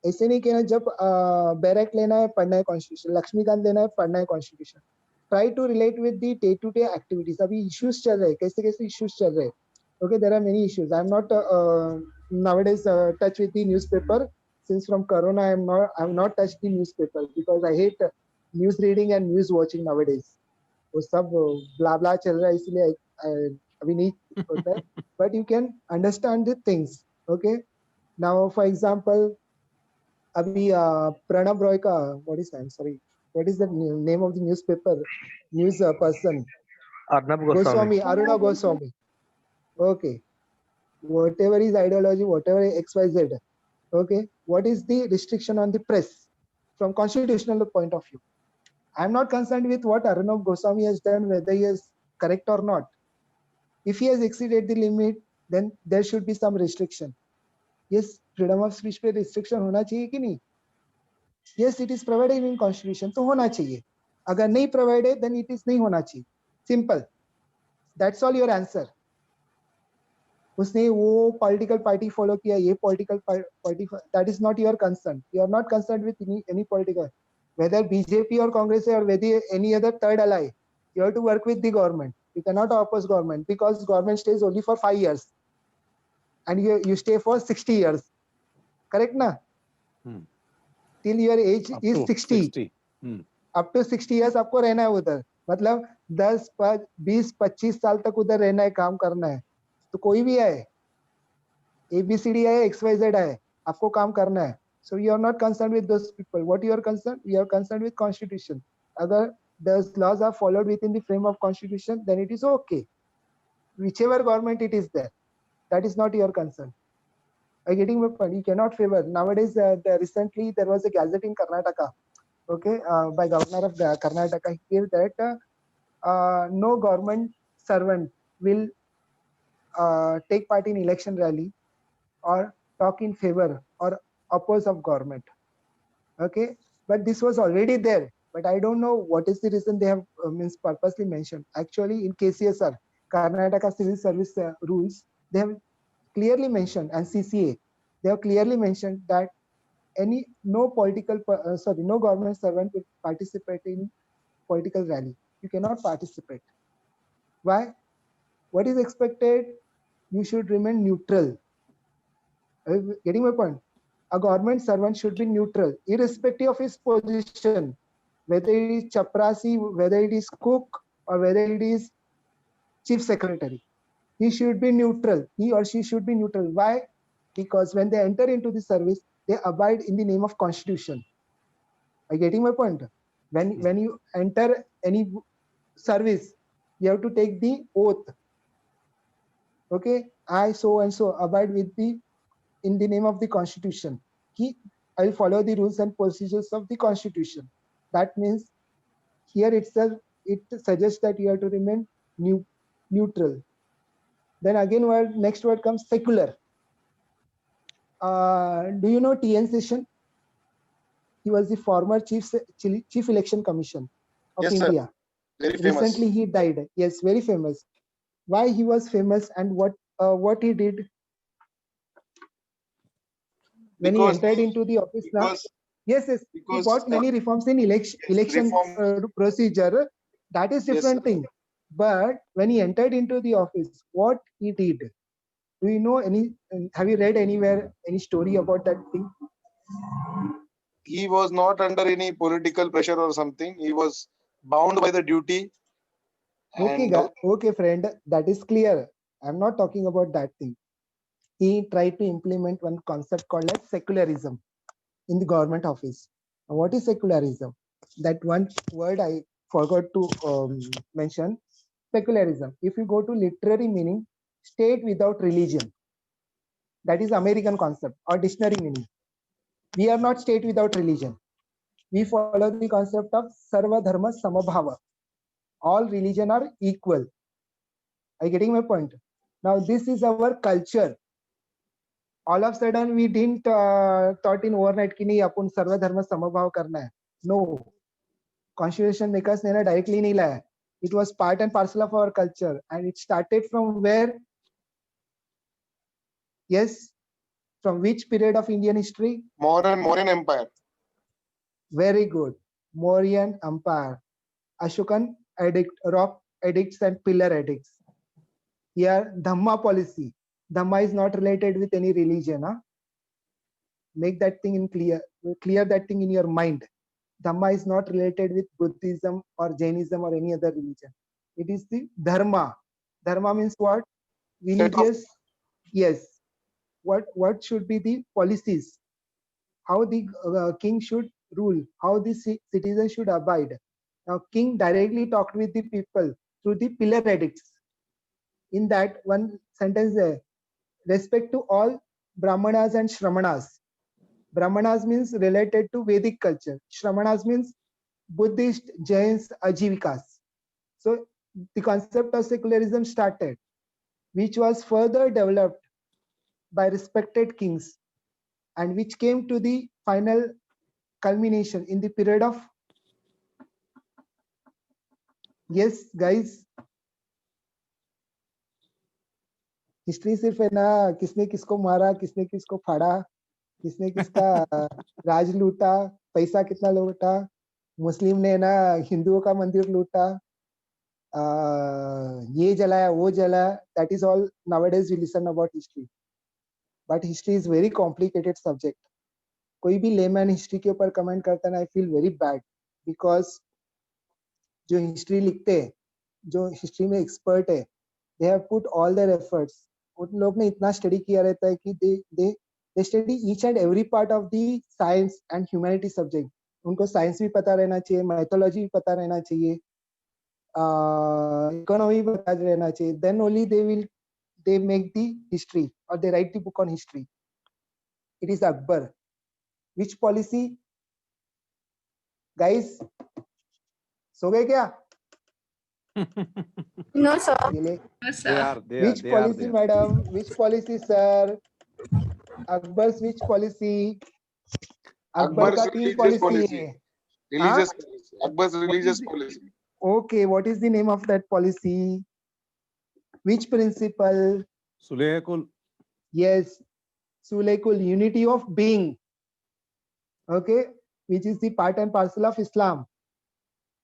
ऐसे नहीं कहना जब barrack लेना है पढ़ना है constitution, Laxmikant लेना है पढ़ना है constitution. Try to relate with the day-to-day activities. अभी issues चल रहे हैं, कैसे issues चल रहे हैं. Okay, there are many issues. I am not nowadays touch with the newspaper. Since from Corona, I have not touched the newspaper because I hate news reading and news watching nowadays. वो सब blah blah चल रहा है इसलिए अभी नहीं होता है. But you can understand the things. Okay. Now, for example, अभी Pranab Roy का what is the name of the newspaper news person? Arnab Goswami. Aruna Goswami. Okay. Whatever is ideology, whatever XYZ. Okay. What is the restriction on the press from constitutional point of view? I am not concerned with what Arunab Goswami has done, whether he is correct or not. If he has exceeded the limit, then there should be some restriction. Yes, freedom of speech पे restriction होना चाहिए कि नहीं? Yes, it is provided in constitution, तो होना चाहिए. अगर नहीं provided, then it is नहीं होना चाहिए. Simple. That's all your answer. उसने वो political party follow किया, ये political party, that is not your concern. You are not concerned with any political, whether BJP or Congress or whether any other third ally. You have to work with the government. You cannot oppose government because government stays only for 5 years, and you stay for 60 years. Correct na? Till your age is 60. Up to 60 years आपको रहना है उधर. मतलब 10, 20, 25 साल तक उधर रहना है, काम करना है. तो कोई भी आए, ABCD आए, XYZ आए, आपको काम करना है. So you are not concerned with those people. What you are concerned? You are concerned with constitution. अगर those laws are followed within the frame of constitution, then it is okay. Whichever government it is there, that is not your concern. Are you getting my point? You cannot favor. Nowadays, recently there was a gazette in Karnataka, okay, by governor of Karnataka. He gave that no government servant will take part in election rally or talk in favor or oppose of government. Okay, but this was already there. But I don't know what is the reason they have purposely mentioned. Actually, in KCSR, Karnataka Civil Service rules, they have clearly mentioned, and CCA, they have clearly mentioned that no government servant will participate in political rally. You cannot participate. Why? What is expected? You should remain neutral. Are you getting my point? A government servant should be neutral, irrespective of his position, whether it is chaprasi, whether it is cook, or whether it is chief secretary. He should be neutral. He or she should be neutral. Why? Because when they enter into the service, they abide in the name of constitution. Are you getting my point? When you enter any service, you have to take the oath. Okay, I so and so abide in the name of the constitution. I will follow the rules and procedures of the constitution. That means here itself, it suggests that you have to remain neutral. Then again, next word comes secular. Do you know TN Session? He was the former chief election commission of Yes, sir. India. Very famous. Recently he died. Yes, very famous. Why he was famous and what he did when he Because entered into the office now? Yes, he because brought many reforms in election reform. procedure. That is Yes, different sir. thing. But when he entered into the office, what he did? Do you know any? Have you read anywhere any story about that thing? He was not under any political pressure or something. He was bound by the duty. Okay, And okay, friend, that is clear. I'm not talking about that thing. He tried to implement one concept called as secularism in the government office. Now, what is secularism? That one word I forgot to mention. Secularism. If you go to literary meaning, state without religion. That is American concept or dictionary meaning. We are not state without religion. We follow the concept of Sarva Dharma Samabhava. All religion are equal. Are you getting my point? Now this is our culture. All of a sudden we didn't thought in overnight कि नहीं अपन सर्व धर्म समभाव करना है. No, constitution makers ने ना directly नहीं लाया. It was part and parcel of our culture, and it started from where? Yes, from which period of Indian history? Mauryan Empire. Very good. Mauryan Empire. Ashokan edict, rock edicts and pillar edicts. Here, Dhamma policy. Dhamma is not related with any religion. Huh? Make that thing in clear that thing in your mind. Dhamma is not related with Buddhism or Jainism or any other religion. It is the Dharma. Dharma means what? Religious. Yes. What should be the policies? How the king should rule? How the citizen should abide? Now, king directly talked with the people through the pillar edicts. In that one sentence there, respect to all Brahmanas and Shramanas. Brahmanas means related to Vedic culture. Shramanas means Buddhist, Jains, Ajivikas. So the concept of secularism started, which was further developed by respected kings and which came to the final culmination in the period of, yes guys, history सिर्फ है ना किसने किसको मारा, किसने किसको फाड़ा, किसने किसका राज लूटा, पैसा कितना लूटा, मुस्लिम ने ना हिंदुओं का मंदिर लूटा, ये जलाया वो जलाया. That is all nowadays we listen about history. But history is very complicated subject. कोई भी लेमैन हिस्ट्री के ऊपर कमेंट करता है ना, I feel very bad, because जो हिस्ट्री लिखते हैं, जो हिस्ट्री में एक्सपर्ट है, they have put all their efforts. उन लोग ने इतना स्टडी किया रहता है कि they study each and every part of the science and humanity subject. उनको साइंस भी पता रहना चाहिए, मैथोलॉजी भी पता रहना चाहिए, इकोनॉमी भी पता रहना चाहिए. Then only they make the history or they write the book on history. It is Akbar. Which policy? Guys, सो गए क्या? No, sir. Which policy, madam? Which policy, sir? Akbar's which policy? Akbar का तीन policy है. Religious policy. Akbar's religious policy. Okay, what is the name of that policy? Which principle? Sulehul. Yes, Sulehul, unity of being. Okay, which is the part and parcel of Islam.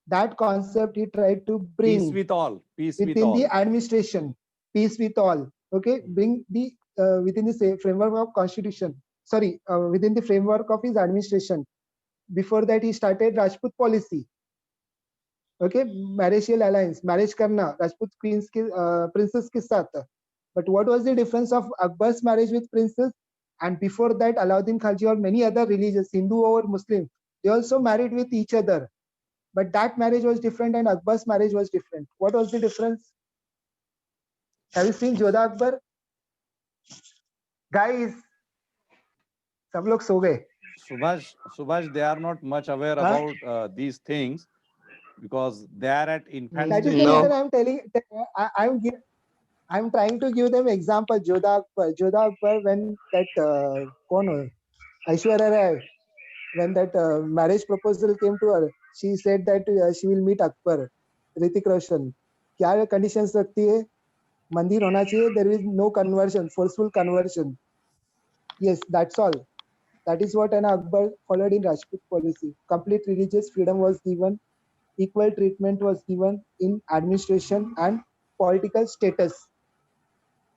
That concept he tried to bring Peace with all. Peace with within all. the administration. Peace with all. Okay, bring the within the framework of constitution. Sorry, within the framework of his administration. Before that, he started Rajput policy. Okay, marriageal alliance, marriage karna Rajput queens ke princess ke साथ. But what was the difference of Akbar's marriage with princess and before that Alauddin Khalji or many other religions, Hindu or Muslim, they also married with each other. But that marriage was different and Akbar's marriage was different. What was the difference? Have you seen Jodha Akbar? Guys, सब लोग सो गए. Subhash, they are not much aware about these things because they are at infant That is stage. the reason I'm telling. I'm giving. I'm trying to give them example. Jodha Akbar, when that कौन हो? Aishwarya Rai, when that marriage proposal came to her, she said that she will meet Akbar, Ritik Roshan. क्या conditions रखती है? मंदिर होना चाहिए. There is no conversion, forceful conversion. Yes, that's all. That is what Anna Akbar followed in Rajput policy. Complete religious freedom was given. Equal treatment was given in administration and political status.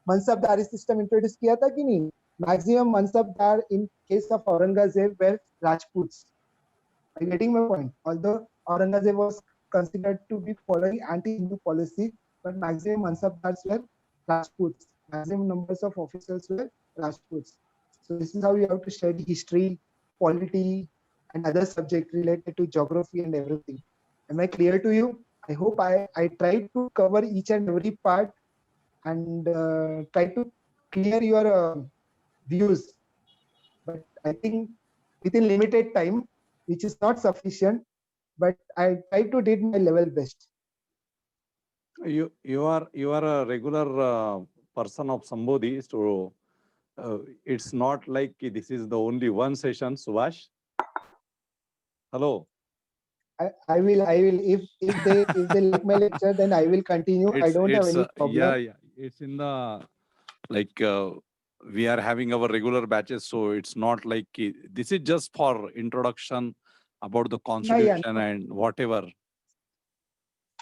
मनसबदारी system introduce किया था कि नहीं? Maximum mansabdar in case of Aurangzeb were Rajputs. Are you getting my point? Although Aurangzeb was considered to be following anti-Hindu policy, but maximum mansabdars were Rajputs. Maximum numbers of officers were Rajputs. So this is how you have to study history, polity, and other subjects related to geography and everything. Am I clear to you? I hope I tried to cover each and every part and try to clear your views. But I think within limited time, which is not sufficient, but I try to did my level best. You are a regular person of Sambodhi, so it's not like this is the only one session. Subhash, hello. I will if they like my lecture, then I will continue. I don't have any problem. Yeah, it's in the like we are having our regular batches, so it's not like this is just for introduction about the constitution and whatever.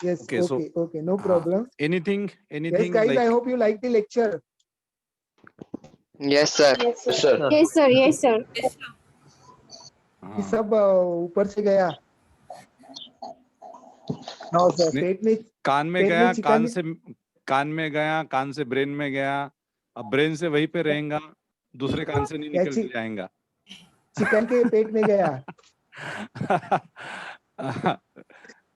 Yes. Okay, okay, no problem. Anything? Yes, guys, like, I hope you like the lecture. Yes, sir. Yes, sir. Yes, sir. Yes, sir. ये सब ऊपर से गया. No, sir. पेट में कान में गया, कान में गया, कान से ब्रेन में गया, अब ब्रेन से वहीं पे रहेगा, दूसरे कान से नहीं निकल के जाएगा. चिकन के पेट में गया.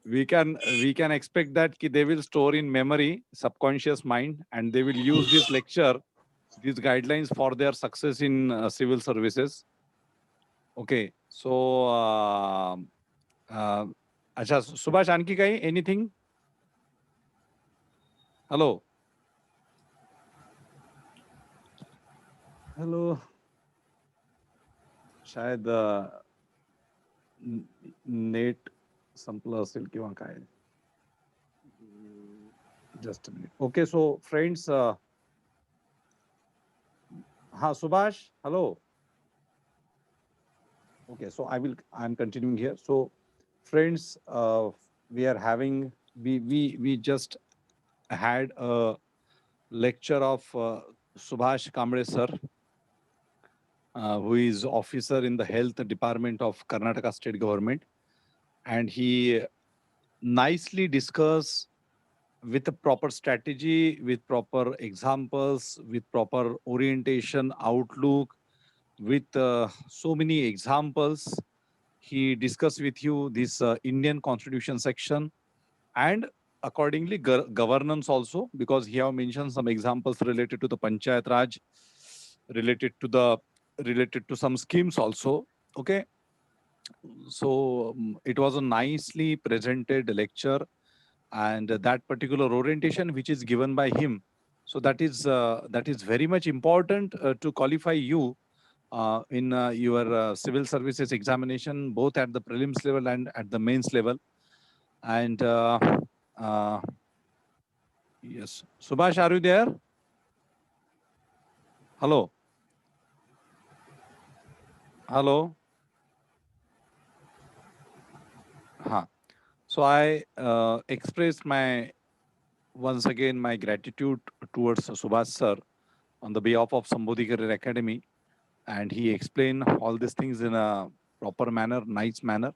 We can expect that they will store in memory, subconscious mind, and they will use this lecture, these guidelines for their success in civil services. Okay, so अच्छा, सुभाष आणखी काही anything? Hello. शायद नेट संपलं असेल किंवा काय. Just a minute. Okay, so friends, Subhash, hello. Okay, so I'm continuing here. So friends, we are having, we just had a lecture of Subhash Kamble sir, who is officer in the health department of Karnataka state government, and he nicely discussed with a proper strategy, with proper examples, with proper orientation, outlook, with so many examples. He discussed with you this Indian constitution section and accordingly governance also, because he have mentioned some examples related to the Panchayat Raj, related to some schemes also. Okay. So it was a nicely presented lecture, and that particular orientation which is given by him, so that is very much important to qualify you in your civil services examination, both at the prelims level and at the mains level. And yes, Subhash, are you there? Hello. So I express once again my gratitude towards Subhash sir on the behalf of Sambodhi Career Academy, and he explained all these things in a proper manner, nice manner.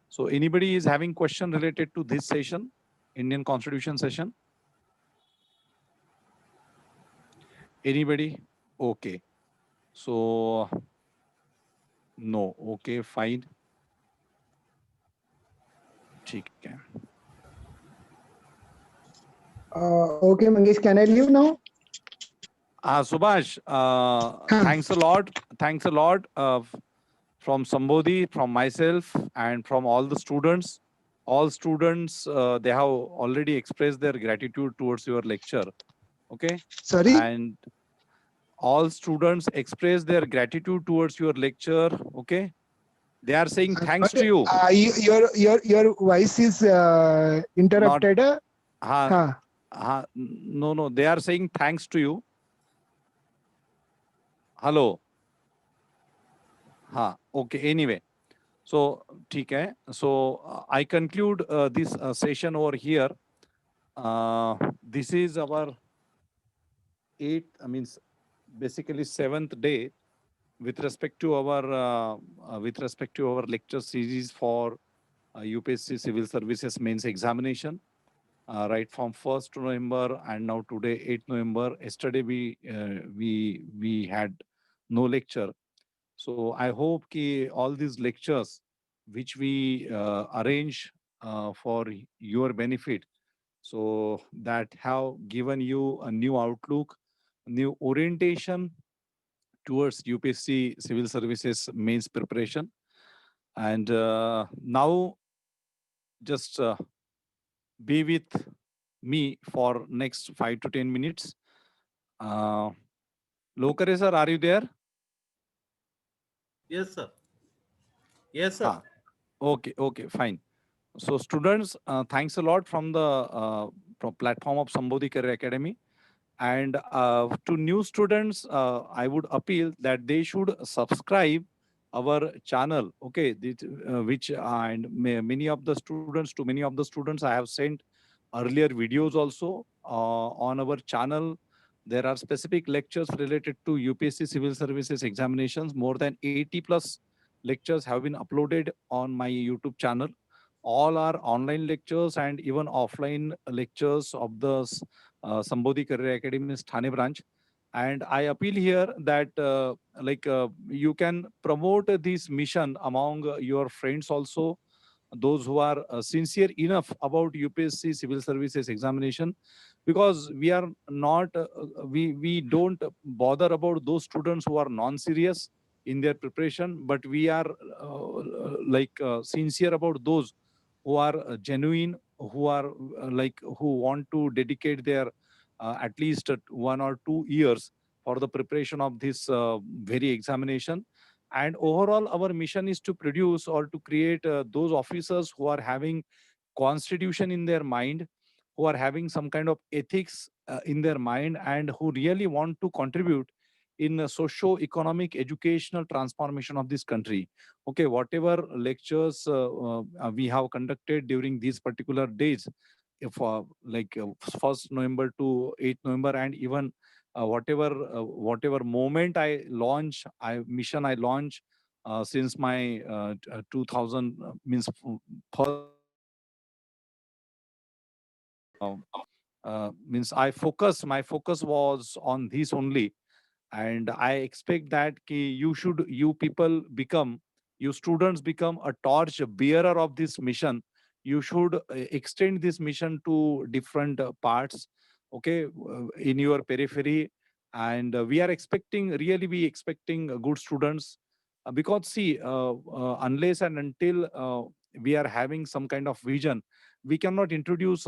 So anybody is having question related to this session, Indian Constitution session? Anybody? Okay. So no. Okay, fine. ठीक है. Okay, Mangesh, can I leave now? Subhash, thanks a lot from Sambodhi, from myself, and from all the students. All students, they have already expressed their gratitude towards your lecture. Okay. Sorry. And all students express their gratitude towards your lecture. Okay. They are saying thanks But to you. your voice is interrupted. Ha, no. They are saying thanks to you. Hello. Okay. Anyway. So, okay. So I conclude this session over here. This is our eighth, basically seventh day with respect to our lecture series for UPSC Civil Services Mains Examination. Right from 1st November and now today 8th November. Yesterday we had no lecture. So I hope ki all these lectures which we arrange for your benefit, so that have given you a new outlook, new orientation towards UPSC Civil Services mains preparation. And now just be with me for next 5 to 10 minutes. Lokare sir, are you there? Yes, sir. Yes, sir. Okay, fine. So students, thanks a lot from the platform of Sambodhi Career Academy. And to new students, I would appeal that they should subscribe our channel. Okay, which and many of the students, I have sent earlier videos also on our channel. There are specific lectures related to UPSC Civil Services examinations. More than 80 plus lectures have been uploaded on my YouTube channel. All are online lectures and even offline lectures of the Sambodhi Career Academy's Thane branch. And I appeal here that you can promote this mission among your friends also, those who are sincere enough about UPSC Civil Services examination, because we are not, we don't bother about those students who are non-serious in their preparation, but we are sincere about those who are genuine, who are who want to dedicate their at least 1 or 2 years for the preparation of this very examination. And overall, our mission is to produce or to create those officers who are having constitution in their mind, who are having some kind of ethics in their mind, and who really want to contribute in a socio-economic educational transformation of this country. Okay, whatever lectures we have conducted during these particular days, if 1st November to 8th November, and even whatever moment I launch, mission I launch since my 2000 means first means my focus was on this only. And I expect that you students become a torch bearer of this mission. You should extend this mission to different parts, okay, in your periphery. And we expecting good students, because see, unless and until we are having some kind of vision, we cannot introduce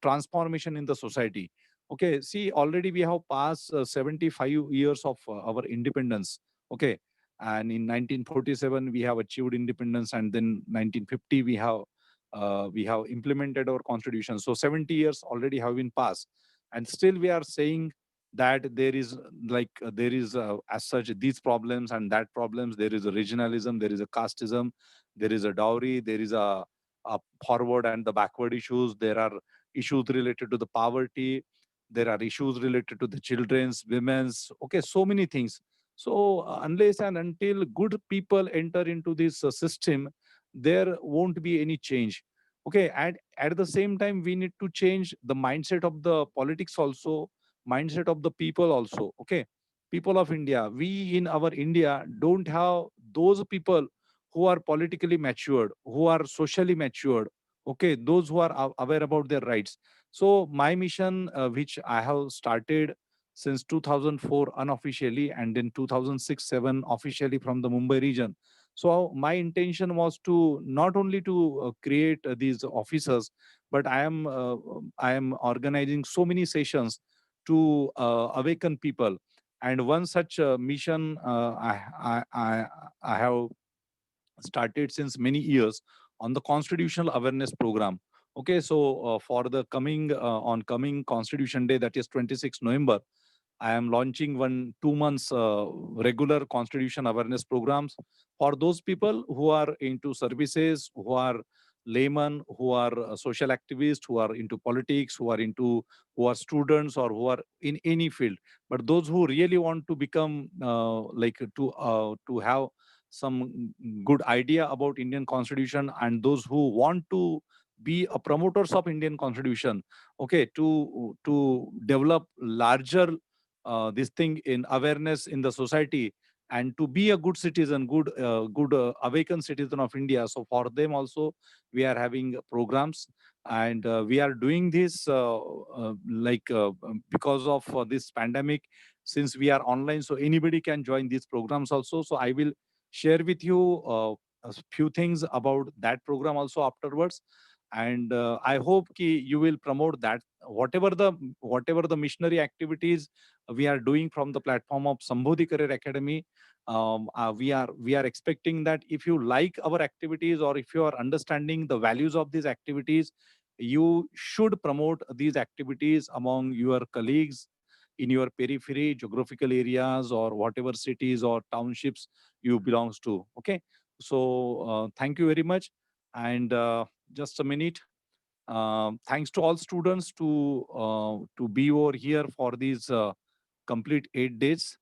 transformation in the society. Okay, see, already we have passed 75 years of our independence. Okay, and in 1947 we have achieved independence, and then 1950 we have implemented our constitution. So 70 years already have been passed, and still we are saying that there is as such these problems and that problems. There is a regionalism, there is a casteism, there is a dowry, there is a forward and the backward issues. There are issues related to the poverty. There are issues related to the children's, women's. Okay, so many things. So unless and until good people enter into this system, there won't be any change. Okay, and at the same time, we need to change the mindset of the politics also, mindset of the people also. Okay, people of India, we in our India don't have those people who are politically matured, who are socially matured. Okay, those who are aware about their rights. So my mission, which I have started since 2004 unofficially, and then 2006-7 officially from the Mumbai region. So my intention was to not only to create these officers, but I am organizing so many sessions to awaken people. And one such mission I have started since many years on the constitutional awareness program. Okay, so for the coming Constitution Day, that is 26 November, I am launching 2 months regular constitution awareness programs for those people who are into services, who are laymen, who are social activists, who are into politics, who are students, or who are in any field. But those who really want to become to have some good idea about Indian Constitution, and those who want to be a promoters of Indian Constitution, okay, to develop larger this thing in awareness in the society, and to be a good citizen, good awakened citizen of India. So for them also, we are having programs, and we are doing this because of this pandemic. Since we are online, so anybody can join these programs also. So I will share with you a few things about that program also afterwards. And I hope you will promote that, whatever the missionary activities we are doing from the platform of Sambodhi Career Academy. We are expecting that if you like our activities, or if you are understanding the values of these activities, you should promote these activities among your colleagues in your periphery, geographical areas, or whatever cities or townships you belongs to. Okay, so thank you very much. And just a minute. Thanks to all students to be over here for these complete 8 days.